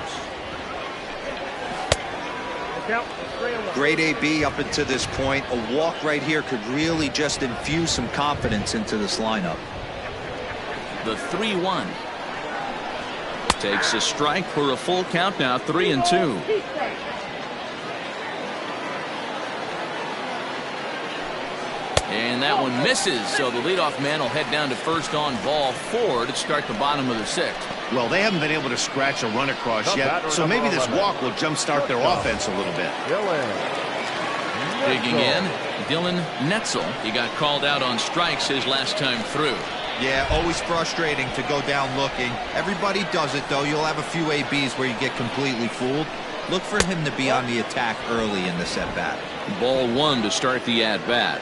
Great AB up until this point. A walk right here could really just infuse some confidence into this lineup. The 3-1. Takes a strike for a full count now, 3-2. And that one misses, so the leadoff man will head down to first on ball 4 to start the bottom of the 6th. Well, they haven't been able to scratch a run across yet, so maybe this walk will jumpstart their offense a little bit. Digging in, Dylan Netzel. He got called out on strikes his last time through. Yeah, always frustrating to go down looking. Everybody does it, though. You'll have a few ABs where you get completely fooled. Look for him to be on the attack early in this at-bat. Ball 1 to start the at-bat.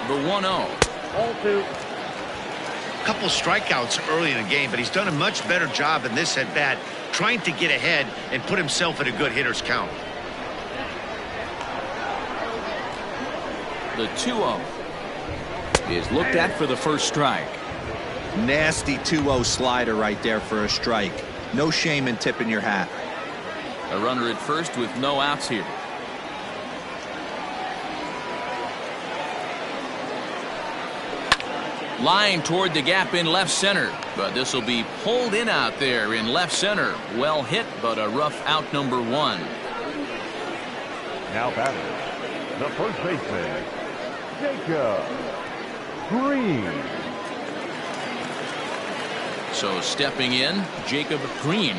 The 1-0. Ball 2. Couple strikeouts early in the game, but he's done a much better job in this at bat trying to get ahead and put himself in a good hitter's count. The 2-0 is looked at for the first strike. Nasty 2-0 slider right there for a strike. No shame in tipping your hat. A runner at first with no outs here. Line toward the gap in left center, but this will be pulled in out there in left center. Well hit, but a rough out, number 1. Now batting, the first baseman, Jacob Green. So stepping in, Jacob Green.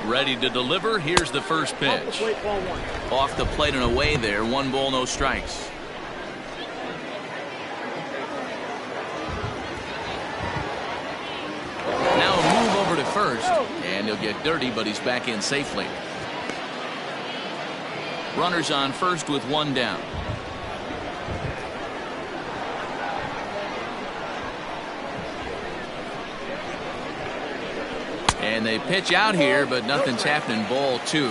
Ready to deliver. Here's the first pitch. Off the plate and away there. 1 ball, no strikes. Now a move over to first, and he'll get dirty, but he's back in safely. Runners on first with 1 down. And they pitch out here, but nothing's happening. Ball 2.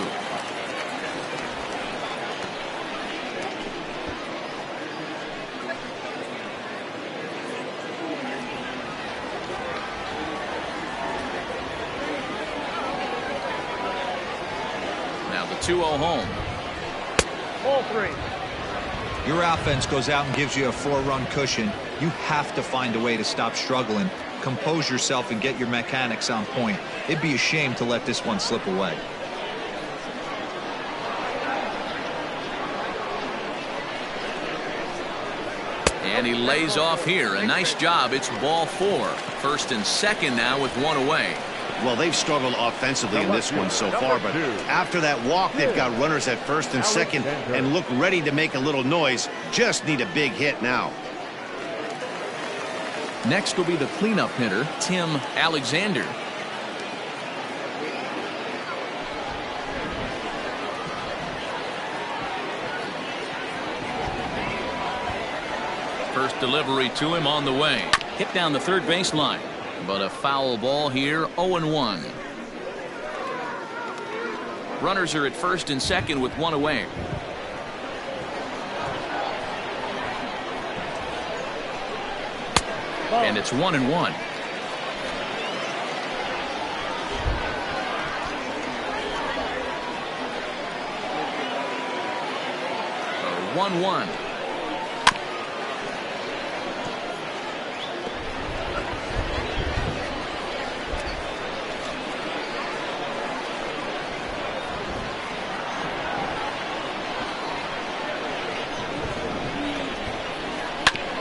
Now the 2-0 home. Ball 3. Your offense goes out and gives you a 4-run cushion. You have to find a way to stop struggling, compose yourself, and get your mechanics on point. It'd be a shame to let this one slip away. And he lays off here. A nice job. It's ball 4. First and second now with 1 away. Well, they've struggled offensively in this one so far, but after that walk, they've got runners at first and second and look ready to make a little noise. Just need a big hit now. Next will be the cleanup hitter, Tim Alexander. First delivery to him on the way. Hit down the third baseline. But a foul ball here, 0-1. Runners are at first and second with 1 away. And it's 1-1. 1-1.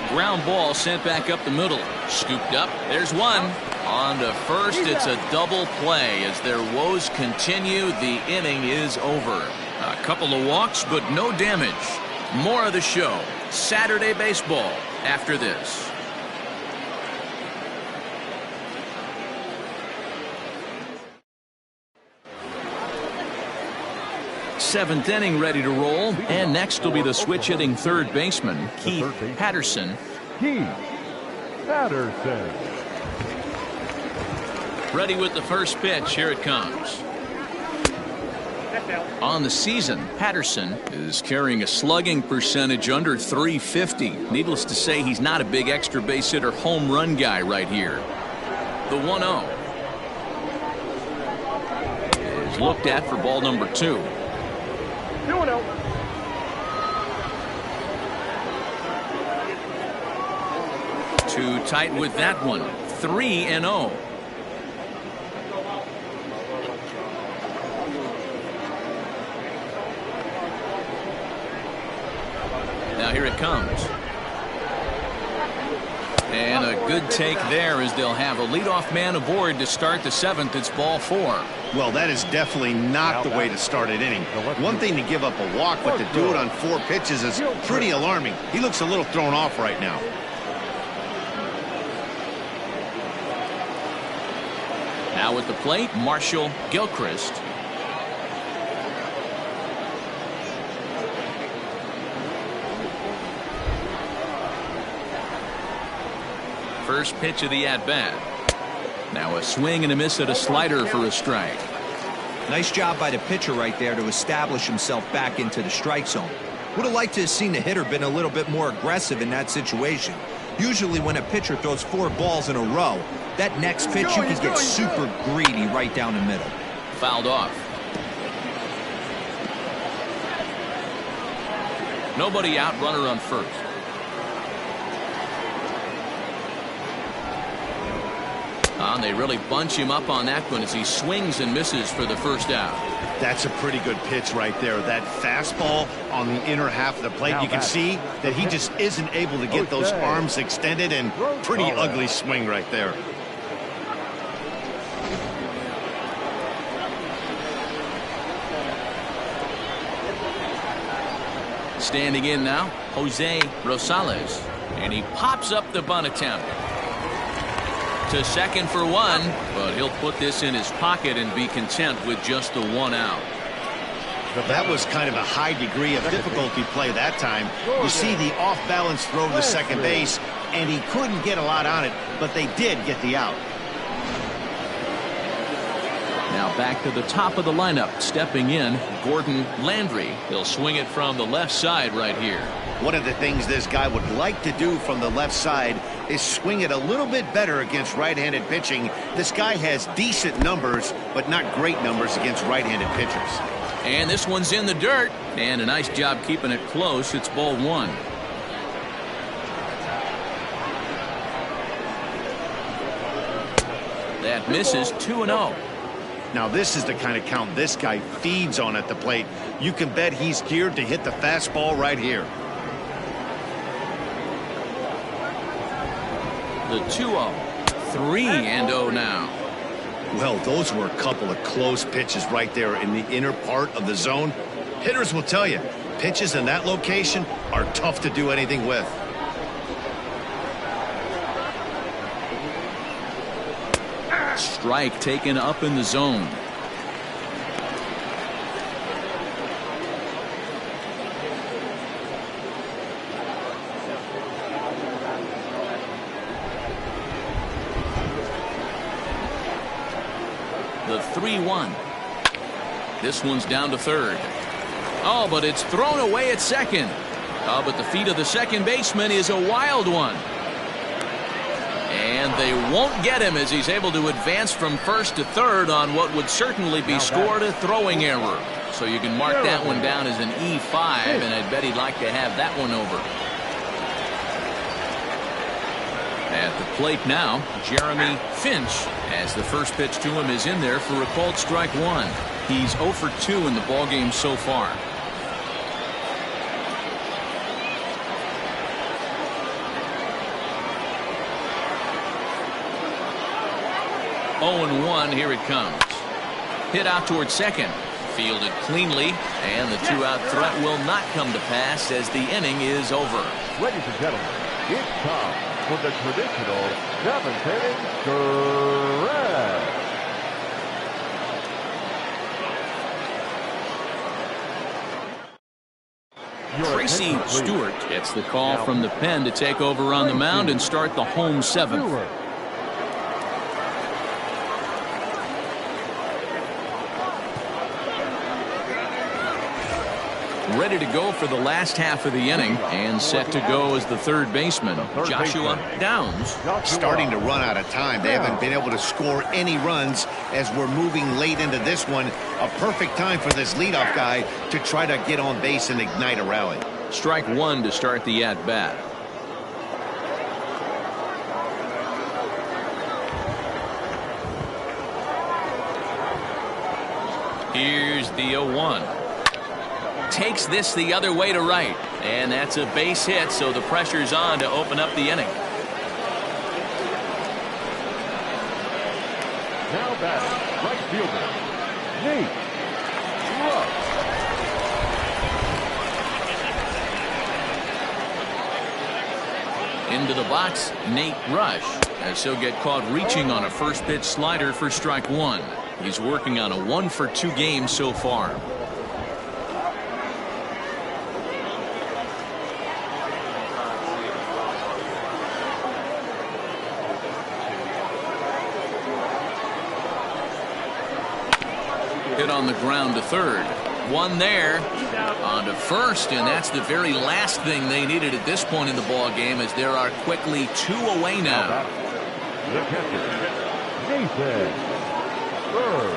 Ground ball sent back up the middle. Scooped up. There's one. On to first. It's a double play as their woes continue. The inning is over. A couple of walks, but no damage. More of the show. Saturday baseball after this. Seventh inning ready to roll, and next will be the switch hitting third baseman, Keith Patterson. Keith Patterson. Ready with the first pitch. Here it comes. On the season, Patterson is carrying a slugging percentage under .350. Needless to say, he's not a big extra base hitter home run guy right here. The 1-0 is looked at for ball number 2. 2-0. Too tight with that one. 3-0. Now here it comes. And a good take there as they'll have a leadoff man aboard to start the 7th. It's ball 4. Well, that is definitely not the way to start an inning. One thing to give up a walk, but to do it on 4 pitches is pretty alarming. He looks a little thrown off right now. Now at the plate, Marshall Gilchrist. First pitch of the at-bat. Now a swing and a miss at a slider for a strike. Nice job by the pitcher right there to establish himself back into the strike zone. Would have liked to have seen the hitter been a little bit more aggressive in that situation. Usually when a pitcher throws 4 balls in a row, that next pitch you can get super greedy right down the middle. Fouled off. Nobody out, runner on first. And they really bunch him up on that one as he swings and misses for the first out. That's a pretty good pitch right there. That fastball on the inner half of the plate. You can see that he just isn't able to get those arms extended, and pretty ugly swing right there. Standing in now, Jose Rosales. And he pops up the bunt attempt. To second for 1, but he'll put this in his pocket and be content with just the 1 out. That was kind of a high degree of difficulty play that time. You see the off-balance throw to second base, and he couldn't get a lot on it, but they did get the out. Now back to the top of the lineup. Stepping in, Gordon Landry. He'll swing it from the left side right here. One of the things this guy would like to do from the left side is swing it a little bit better against right-handed pitching. This guy has decent numbers, but not great numbers against right-handed pitchers. And this one's in the dirt. And a nice job keeping it close. It's ball one. That misses 2-0. Now this is the kind of count this guy feeds on at the plate. You can bet he's geared to hit the fastball right here. The 2-0. 3-0 now. Well, those were a couple of close pitches right there in the inner part of the zone. Hitters will tell you, pitches in that location are tough to do anything with. Strike taken up in the zone. The 3-1. This one's down to third. Oh, but it's thrown away at second. Oh, but the feet of the second baseman is a wild one. And they won't get him as he's able to advance from first to third on what would certainly be scored a throwing error. So you can mark that one down as an E5, and I'd bet he'd like to have that one over. At the plate now, Jeremy Finch, as the first pitch to him is in there for a called strike one. He's 0 for 2 in the ballgame so far. 0-1, here it comes. Hit out towards second. Fielded cleanly, and the two-out threat will not come to pass as the inning is over. Ladies and gentlemen, it's time for the traditional 7th inning stretch. Tracy Stewart gets the call from the pen to take over on the mound and start the home seventh. Ready to go for the last half of the inning and set to go as the third baseman, Joshua Downs. Starting to run out of time. They haven't been able to score any runs as we're moving late into this one. A perfect time for this leadoff guy to try to get on base and ignite a rally. Strike one to start the at-bat. Here's the 0-1. Takes this the other way to right, and that's a base hit, so the pressure's on to open up the inning. Now batting, right fielder, Nate Rush. Into the box, Nate Rush, as he'll get caught reaching on a first pitch slider for strike one. He's working on a 1 for 2 game so far. Hit on the ground to third. One there. On to first, and that's the very last thing they needed at this point in the ball game, as there are quickly 2 away now. The catcher, Nathan Bird.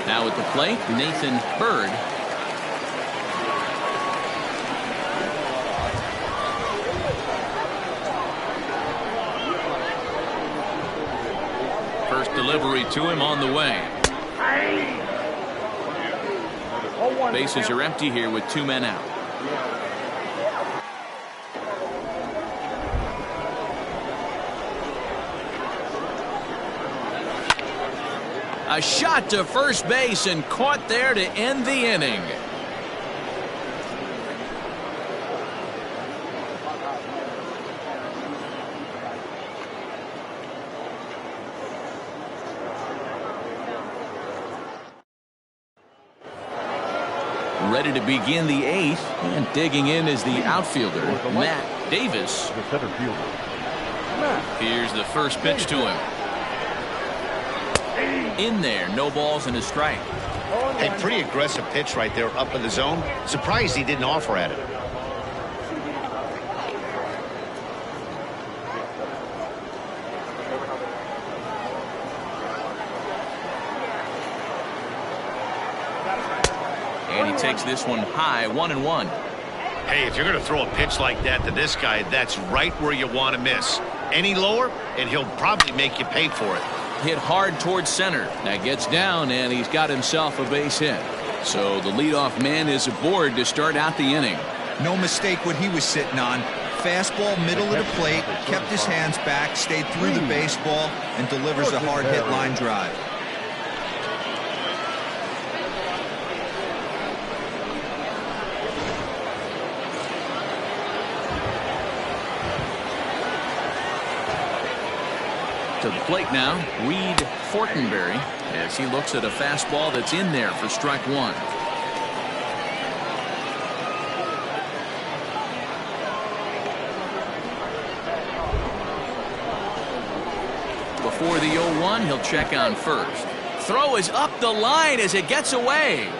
Now at the plate, Nathan Bird. First delivery to him on the way. Bases are empty here with 2 men out. A shot to first base and caught there to end the inning. Ready to begin the 8th, and digging in is the outfielder, Matt Davis. The center fielder, Matt. Here's the first pitch to him. In there, no balls and a strike. Hey, pretty aggressive pitch right there up in the zone. Surprised he didn't offer at it. And he takes this one high, 1-1. Hey, if you're going to throw a pitch like that to this guy, that's right where you want to miss. Any lower, and he'll probably make you pay for it. Hit hard towards center. That gets down, and he's got himself a base hit. So the leadoff man is aboard to start out the inning. No mistake what he was sitting on. Fastball, middle of the plate, kept his hands back, stayed through the baseball, and delivers a hard hit line drive. To the plate now, Reed Fortenberry, as he looks at a fastball that's in there for strike one. Before the 0-1, he'll check on first. Throw is up the line as it gets away.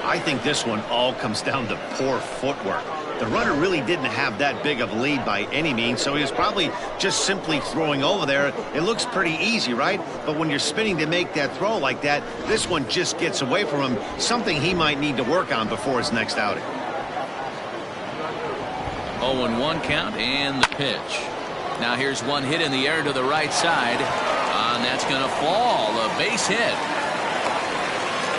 I think this one all comes down to poor footwork. The runner really didn't have that big of a lead by any means, so he was probably just simply throwing over there. It looks pretty easy, right? But when you're spinning to make that throw like that, this one just gets away from him, something he might need to work on before his next outing. 0-1 count and the pitch. Now here's one hit in the air to the right side. And that's going to fall. A base hit.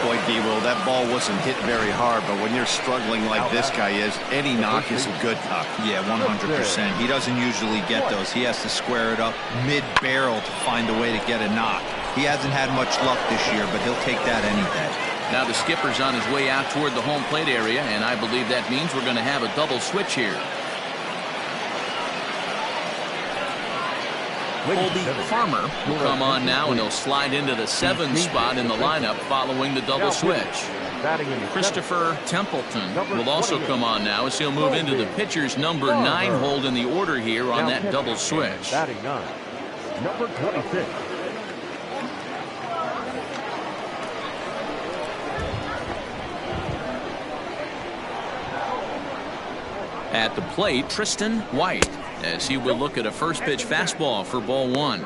Boy, D-Will, that ball wasn't hit very hard, but when you're struggling like this guy is, any knock is a good knock. Yeah, 100%. He doesn't usually get those. He has to square it up mid-barrel to find a way to get a knock. He hasn't had much luck this year, but he'll take that any day. Now the skipper's on his way out toward the home plate area, and I believe that means we're going to have a double switch here. Colby Farmer will come on now, and he'll slide into the 7th spot in the lineup following the double switch. Christopher Templeton will also come on now as he'll move into the pitcher's number 9 hold in the order here on that double switch. Batting 9, number 26. At the plate, Tristan White, as he will look at a first pitch fastball for ball 1.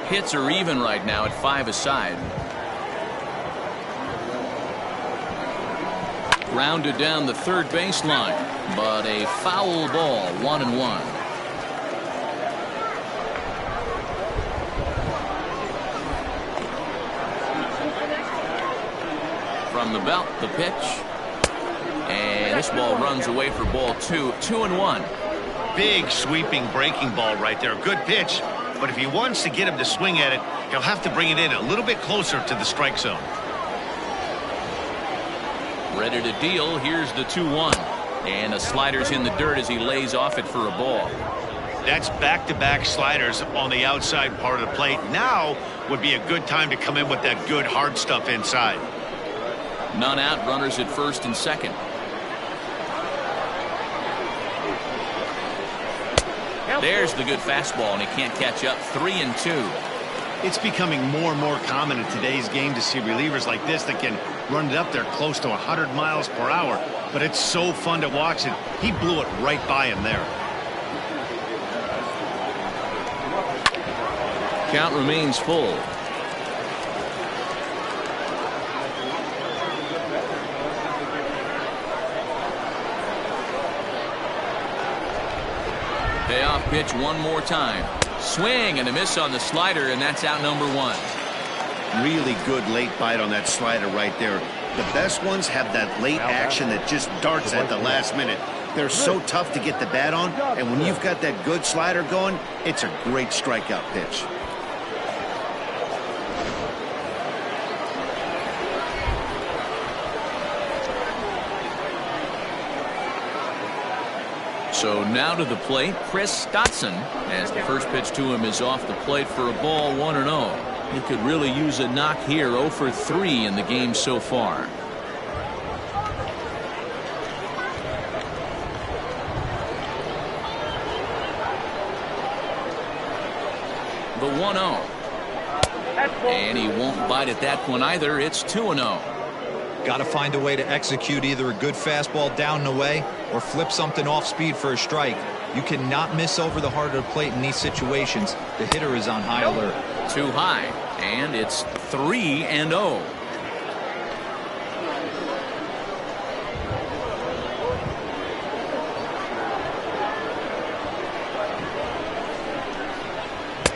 Hits are even right now at 5 aside. Grounded down the third baseline, but a foul ball, 1-1. From the belt, the pitch, and this ball runs away for ball 2. 2-1. Big sweeping breaking ball right there. Good pitch, but if he wants to get him to swing at it, he'll have to bring it in a little bit closer to the strike zone. Ready to deal. Here's the 2-1, and a slider's in the dirt as he lays off it for a ball. That's back-to-back sliders on the outside part of the plate. Now would be a good time to come in with that good hard stuff inside. None out, runners at first and second. There's the good fastball, and he can't catch up. 3-2. It's becoming more and more common in today's game to see relievers like this that can run it up there close to 100 miles per hour. But it's so fun to watch it. He blew it right by him there. Count remains full. Payoff pitch one more time. Swing and a miss on the slider, and that's out number 1. Really good late bite on that slider right there. The best ones have that late action that just darts at the last minute. They're so tough to get the bat on, and when you've got that good slider going, it's a great strikeout pitch. So now to the plate, Chris Stotson, as the first pitch to him is off the plate for a ball, 1-0. He could really use a knock here. 0 for 3 in the game so far. The 1-0. And he won't bite at that one either. It's 2-0. Got to find a way to execute either a good fastball down and away or flip something off speed for a strike. You cannot miss over the heart of the plate in these situations. The hitter is on high alert. Too high, and it's 3-0.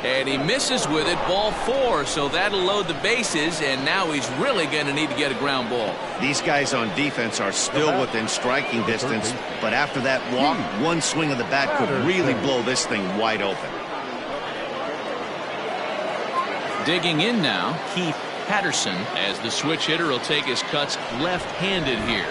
And he misses with it, ball 4, so that'll load the bases, and now he's really going to need to get a ground ball. These guys on defense are still within striking distance, but after that walk, one swing of the bat could really blow this thing wide open. Digging in now, Keith Patterson, as the switch hitter will take his cuts left-handed here.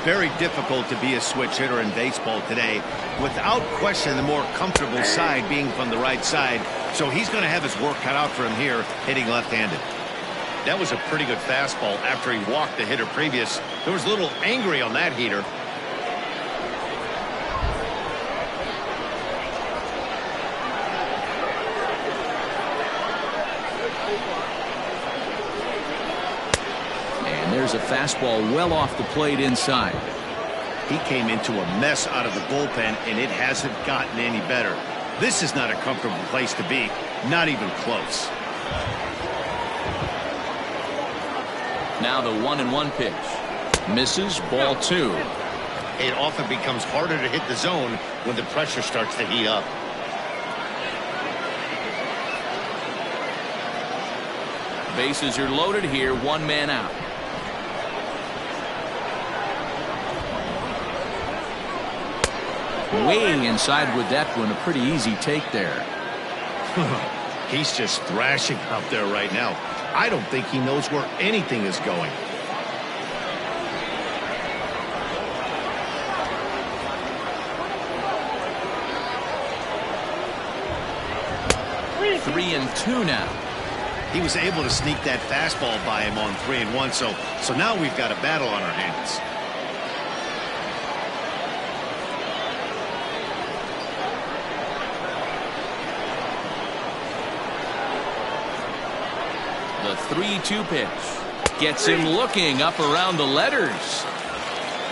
Very difficult to be a switch hitter in baseball today. Without question, the more comfortable side being from the right side. So he's going to have his work cut out for him here, hitting left-handed. That was a pretty good fastball after he walked the hitter previous. There was a little angry on that heater. There's a fastball well off the plate inside. He came into a mess out of the bullpen, and it hasn't gotten any better. This is not a comfortable place to be, not even close. Now the 1-1 pitch. Misses, ball 2. It often becomes harder to hit the zone when the pressure starts to heat up. Bases are loaded here, 1 man out. Way inside with that one, a pretty easy take there. He's just thrashing out there right now. I don't think he knows where anything is going. Three and 2 now. He was able to sneak that fastball by him on 3-1, so now we've got a battle on our hands. The 3-2 pitch gets him looking up around the letters.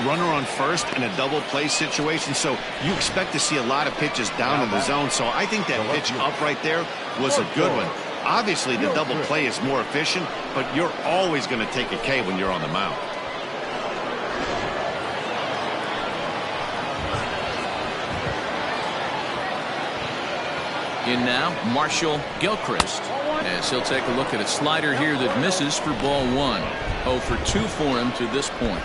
Runner on first in a double play situation, so you expect to see a lot of pitches down in the zone. So I think that pitch up right there was a good one. Obviously, the double play is more efficient, but you're always going to take a K when you're on the mound. In now, Marshall Gilchrist, as he'll take a look at a slider here that misses for ball 1. 0 for 2 for him to this point.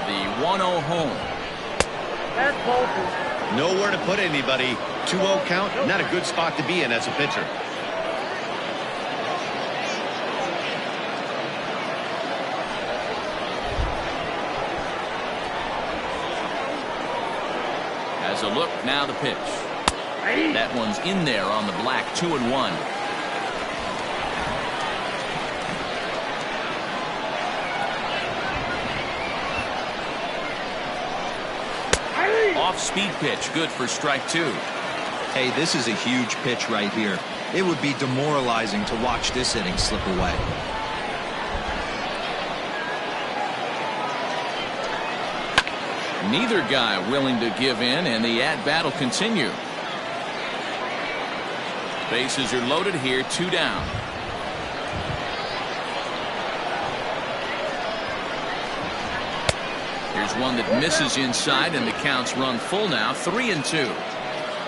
The 1-0 home. Nowhere to put anybody. 2-0 count, not a good spot to be in as a pitcher. As a look, now the pitch. That one's in there on the black. 2-1. Off-speed pitch, good for strike 2. Hey, this is a huge pitch right here. It would be demoralizing to watch this inning slip away. Neither guy willing to give in, and the at-bat will continue. Bases are loaded here, 2 down. Here's one that misses inside, and the count's run full now, 3-2.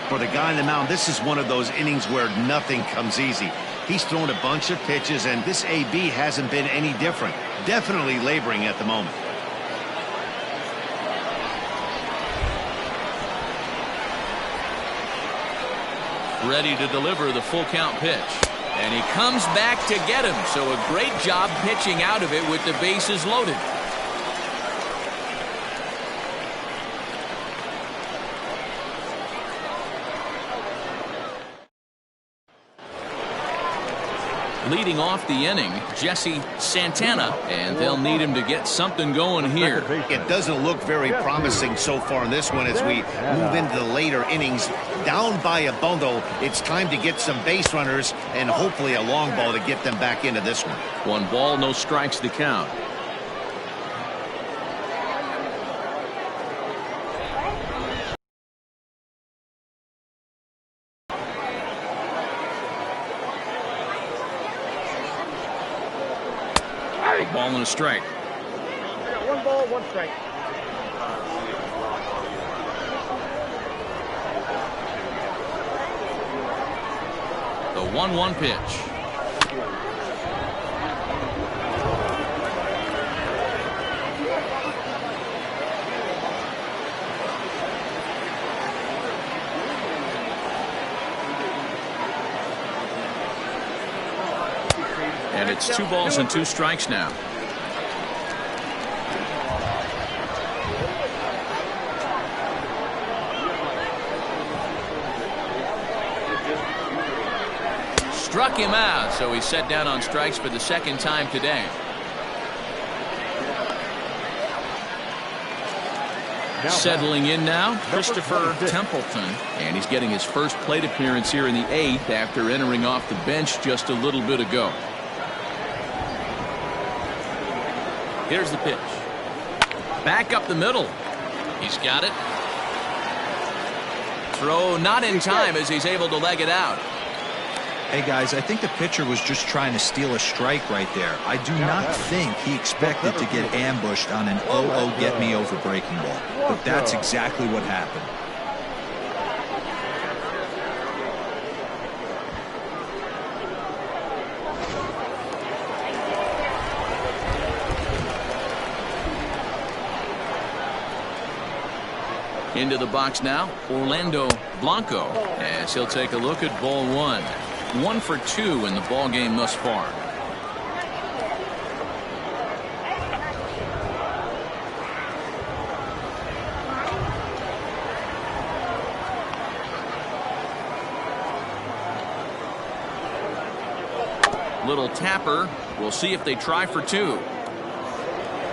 For the guy on the mound, this is one of those innings where nothing comes easy. He's thrown a bunch of pitches, and this AB hasn't been any different. Definitely laboring at the moment. Ready to deliver the full count pitch. And he comes back to get him. So a great job pitching out of it with the bases loaded. Leading off the inning, Jesse Santana, and they'll need him to get something going here. It doesn't look very promising so far in this one as we move into the later innings. Down by a bundle, it's time to get some base runners and hopefully a long ball to get them back into this one. 1 ball, no strikes to count. Ball and a strike. 1 ball, 1 strike. The 1-1 pitch. And it's 2 balls and 2 strikes now. Struck him out, so he's set down on strikes for the 2nd time today. Settling in now, Christopher Templeton, and he's getting his first plate appearance here in the 8th after entering off the bench just a little bit ago. Here's the pitch. Back up the middle. He's got it. Throw not in time as he's able to leg it out. Hey guys, I think the pitcher was just trying to steal a strike right there. I do not think he expected to get ambushed on an 0-0 get me over breaking ball. But that's exactly what happened. Into the box now, Orlando Blanco, as he'll take a look at ball 1. 1 for 2 in the ball game thus far. Little tapper. We'll see if they try for 2.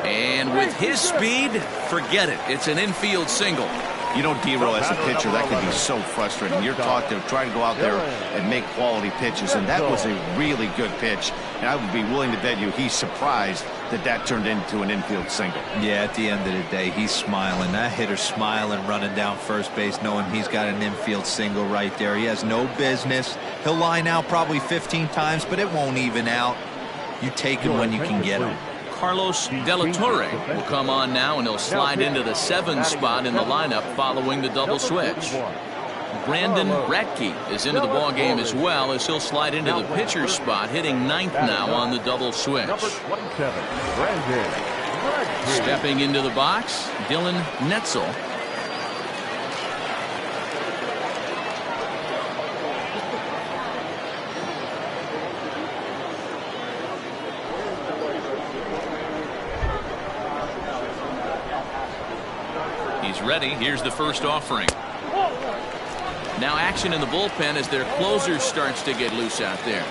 And with his speed, forget it. It's an infield single. You know, D-Roll, as a pitcher, that can be so frustrating. You're taught to try to go out there and make quality pitches, and that was a really good pitch. And I would be willing to bet you he's surprised that that turned into an infield single. Yeah, at the end of the day, he's smiling. That hitter's smiling, running down first base, knowing he's got an infield single right there. He has no business. He'll line out probably 15 times, but it won't even out. You take him when you can get him. Carlos De La Torre will come on now, and he'll slide into the 7 spot in the lineup following the double switch. Brandon Ratke is into the ball game as well, as he'll slide into the pitcher spot, hitting 9th now on the double switch. Stepping into the box, Dylan Netzel. Ready. Here's the first offering. Now action in the bullpen as their closer starts to get loose out there.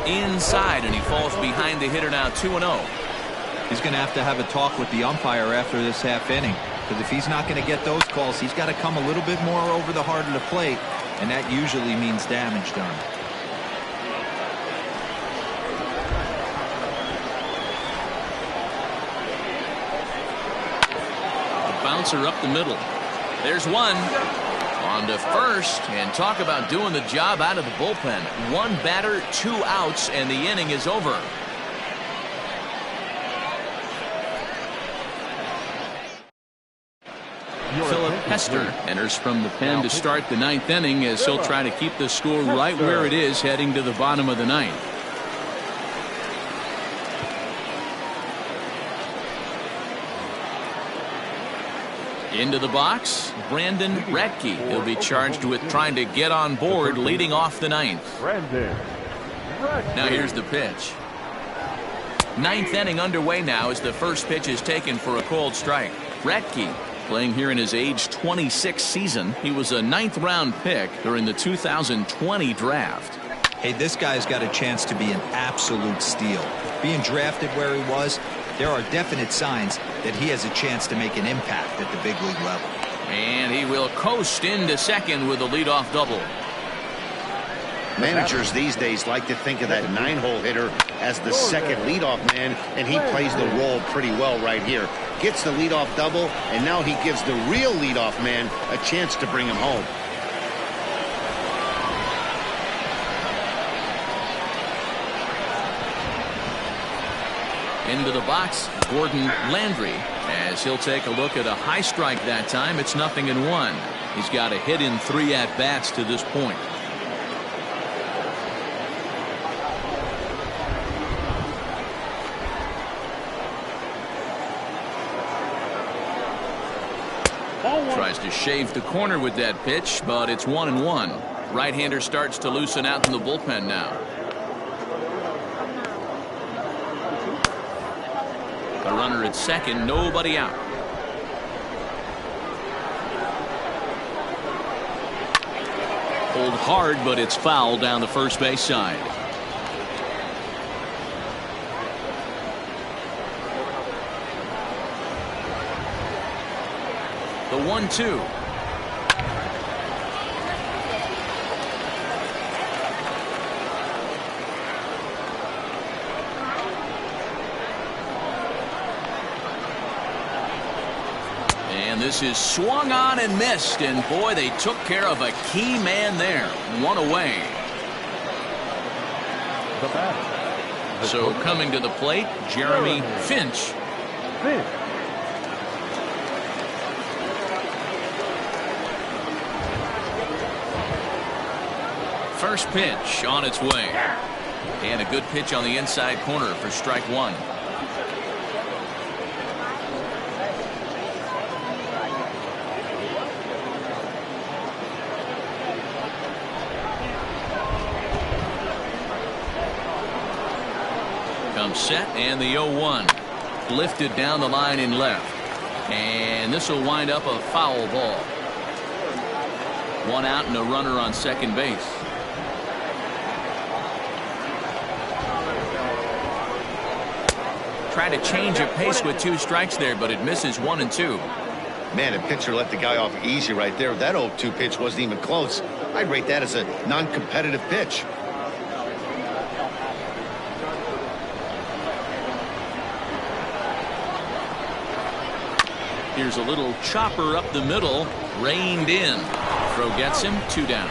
Inside, and he falls behind the hitter now, 2-0. He's going to have a talk with the umpire after this half inning, because if he's not going to get those calls, he's got to come a little bit more over the heart of the plate. And that usually means damage done. A bouncer up the middle. There's one. On to first, and talk about doing the job out of the bullpen. 1 batter, 2 outs, and the inning is over. Philip Hester enters from the pen to start the 9th inning, as he'll try to keep the score right where it is heading to the bottom of the 9th. Into the box, Brandon Ratke. He'll be charged with trying to get on board leading off the 9th. Now here's the pitch. Ninth inning underway now as the first pitch is taken for a called strike. Radke playing here in his age 26 season. He was a 9th round pick during the 2020 draft. Hey, this guy's got a chance to be an absolute steal. Being drafted where he was, there are definite signs that he has a chance to make an impact at the big league level. And he will coast into second with a leadoff double. Managers these days like to think of that 9-hole hitter as the second leadoff man, and he plays the role pretty well right here. Gets the leadoff double, and now he gives the real leadoff man a chance to bring him home. Into the box, Gordon Landry, as he'll take a look at a high strike that time. It's 0-1. He's got a hit in 3 at-bats to this point. Tries to shave the corner with that pitch, but it's 1-1. Right-hander starts to loosen out in the bullpen now. A runner at second, nobody out. Pulled hard, but it's foul down the first base side. The 1-2. And this is swung on and missed, and boy, they took care of a key man there. 1 away. So coming to the plate, Jeremy Finch. First pitch on its way. And a good pitch on the inside corner for strike 1. Comes set, and the 0-1. Lifted down the line in left. And this will wind up a foul ball. 1 out and a runner on second base. Try to change a pace with 2 strikes there, but it misses 1 and 2. Man, a pitcher let the guy off easy right there. That 0-2 pitch wasn't even close. I'd rate that as a non-competitive pitch. Here's a little chopper up the middle, reined in. Throw gets him, 2 down.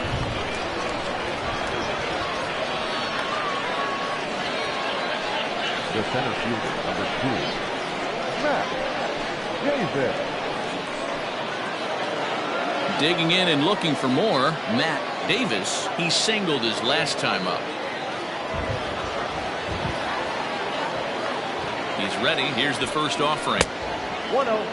The center fielder, number 2, Matt Davis. Digging in and looking for more, Matt Davis. He singled his last time up. He's ready. Here's the first offering. 1-0.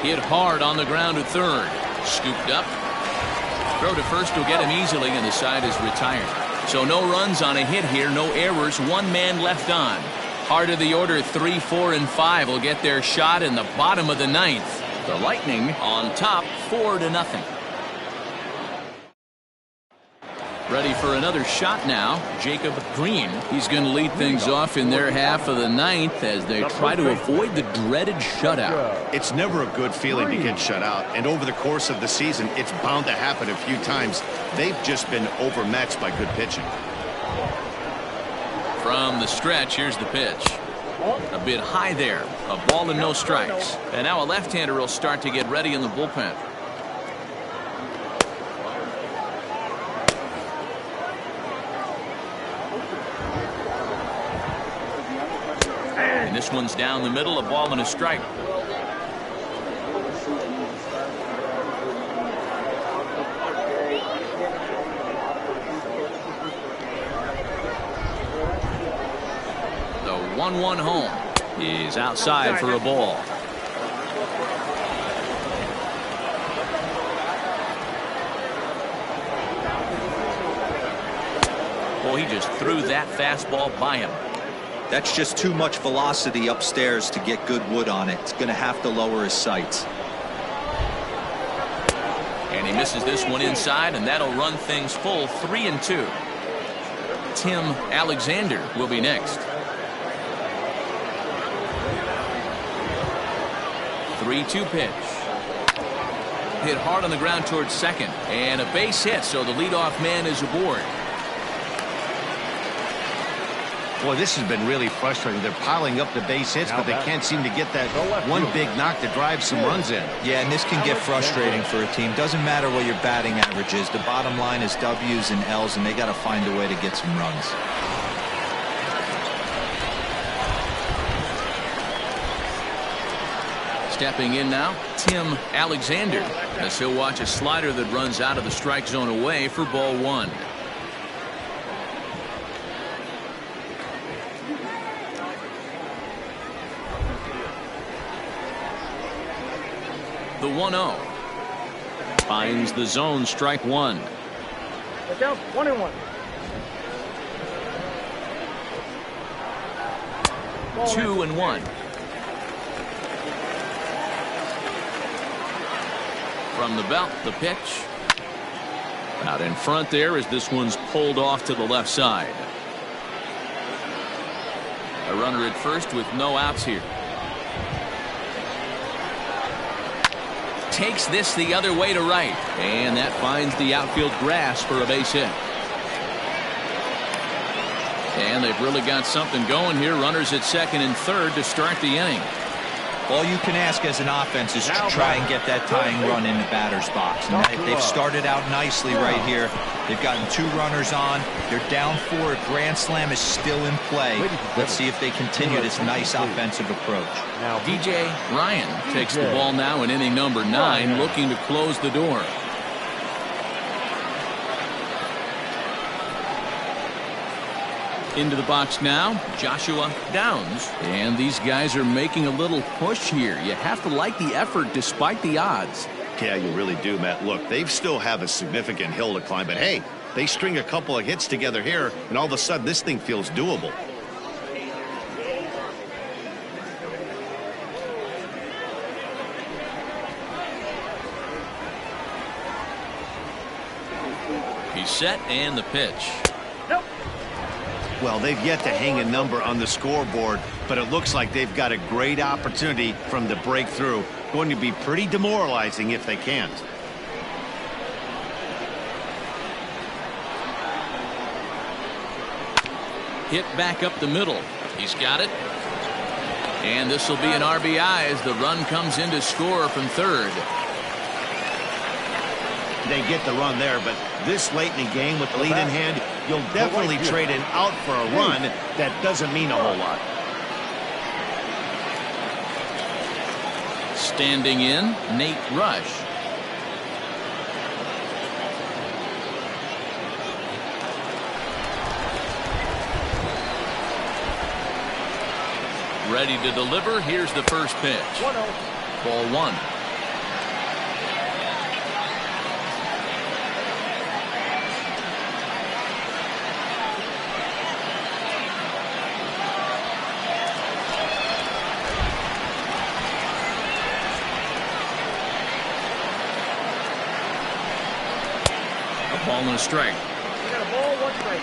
Hit hard on the ground to third. Scooped up. Throw to first will get him easily, and the side is retired. So no runs on a hit here, no errors, 1 man left on. Heart of the order, 3, 4, and 5 will get their shot in the bottom of the 9th. The Lightning on top, 4-0. Ready for another shot now, Jacob Green. He's going to lead things off in their half of the 9th as they try to avoid the dreaded shutout. It's never a good feeling to get shut out, and over the course of the season, it's bound to happen a few times. They've just been overmatched by good pitching. From the stretch, here's the pitch. A bit high there, a ball and no strikes. And now a left-hander will start to get ready in the bullpen. And this one's down the middle, a ball and a strike. The 1-1 home is outside for a ball. Well, he just threw that fastball by him. That's just too much velocity upstairs to get good wood on it. It's going to have to lower his sights. And he misses this one inside, and that'll run things full 3-2. Tim Alexander will be next. 3-2 pitch. Hit hard on the ground towards second, and a base hit, so the leadoff man is aboard. Boy, this has been really frustrating. They're piling up the base hits, but they can't seem to get that one big knock to drive some runs in. Yeah, and this can get frustrating for a team. Doesn't matter what your batting average is. The bottom line is W's and L's, and they got to find a way to get some runs. Stepping in now, Tim Alexander, as he'll watch a slider that runs out of the strike zone away for ball one. The 1-0 finds the zone, strike one. Look out, 1-1. 2-1. From the belt, the pitch. Out in front there as this one's pulled off to the left side. A runner at first with no outs here. Takes this the other way to right, and that finds the outfield grass for a base hit. And they've really got something going here. Runners at second and third to start the inning. All you can ask as an offense is to try and get that tying run in the batter's box. And they've started out nicely right here. They've gotten 2 runners on. They're down 4. A grand slam is still in play. Let's see if they continue this nice offensive approach. DJ Ryan takes the ball now in inning number 9, looking to close the door. Into the box now, Joshua Downs. And these guys are making a little push here. You have to like the effort despite the odds. Yeah, you really do, Matt. Look, they still have a significant hill to climb, but hey, they string a couple of hits together here, and all of a sudden this thing feels doable. He's set, and the pitch. Well, they've yet to hang a number on the scoreboard, but it looks like they've got a great opportunity from the breakthrough. Going to be pretty demoralizing if they can't. Hit back up the middle. He's got it. And this will be an RBI as the run comes in to score from third. They get the run there, but this late in the game with the lead in hand, you'll definitely trade an out for a run. That doesn't mean a whole lot. Standing in, Nate Rush. Ready to deliver. Here's the first pitch. 1-0. Ball one. Ball and a strike. We got a ball, 1 strike.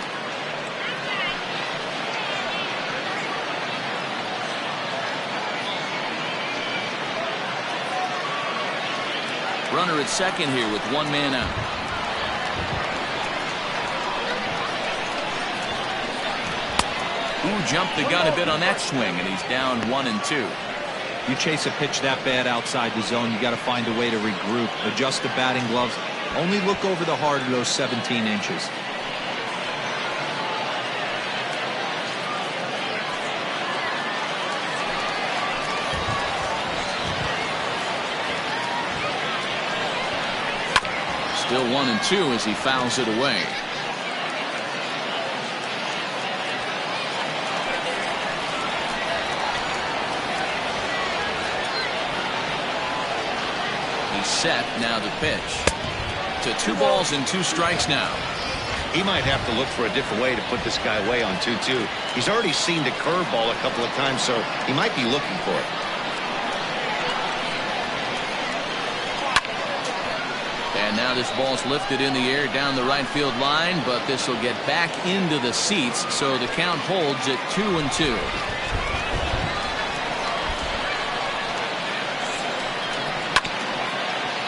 Runner at second here with 1 man out. Ooh, jumped the gun a bit on that swing, and he's down 1-2. You chase a pitch that bad outside the zone, you got to find a way to regroup, adjust the batting gloves. Only look over the heart of those 17 inches. Still 1-2 as he fouls it away. He's set. Now the pitch. To 2 balls and 2 strikes now. He might have to look for a different way to put this guy away on 2-2. He's already seen the curveball a couple of times, so he might be looking for it. And now this ball's lifted in the air down the right field line, but this will get back into the seats, so the count holds at 2-2.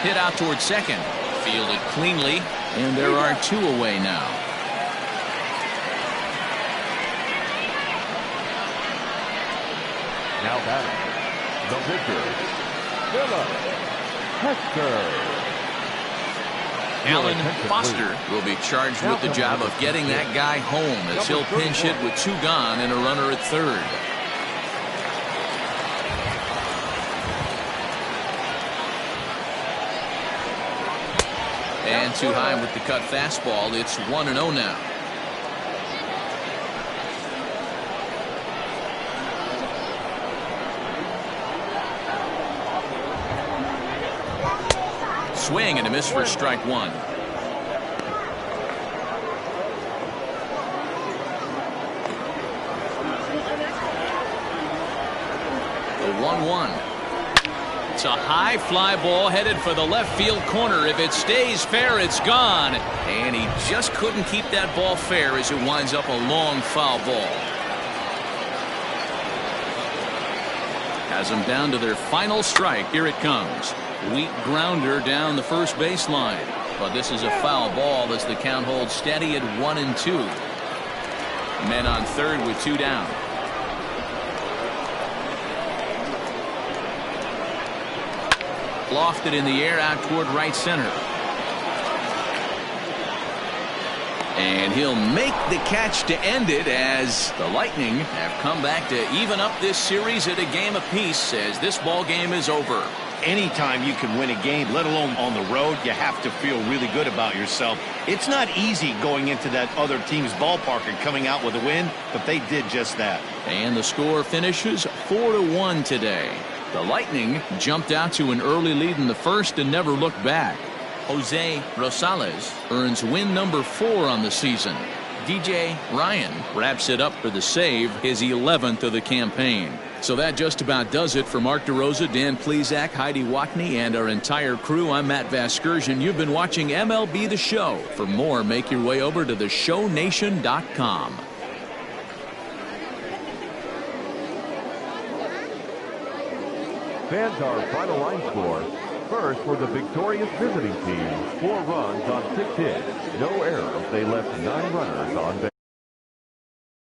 Hit out towards second. Fielded cleanly, and there are 2 away now. Now batting, the pitcher, Philip Hector. Alan Foster will be charged with the job of getting that guy home as he'll pinch hit with 2 gone and a runner at third. And too high with the cut fastball. It's 1-0 now. Swing and a miss for strike 1. The 1-1. It's a high fly ball headed for the left field corner. If it stays fair, it's gone. And he just couldn't keep that ball fair as it winds up a long foul ball. Has them down to their final strike. Here it comes. Weak grounder down the first baseline. But this is a foul ball as the count holds steady at 1-2. Men on third with 2 down. Lofted in the air out toward right center. And he'll make the catch to end it as the Lightning have come back to even up this series at a game apiece as this ball game is over. Anytime you can win a game, let alone on the road, you have to feel really good about yourself. It's not easy going into that other team's ballpark and coming out with a win, but they did just that. And the score finishes 4-1 today. The Lightning jumped out to an early lead in the first and never looked back. Jose Rosales earns win number 4 on the season. DJ Ryan wraps it up for the save, his 11th of the campaign. So that just about does it for Mark DeRosa, Dan Plesac, Heidi Watney, and our entire crew. I'm Matt Vasgersian. You've been watching MLB The Show. For more, make your way over to theshownation.com. Fans, our final line score. First for the victorious visiting team, 4 runs on 6 hits, no errors. They left 9 runners on base.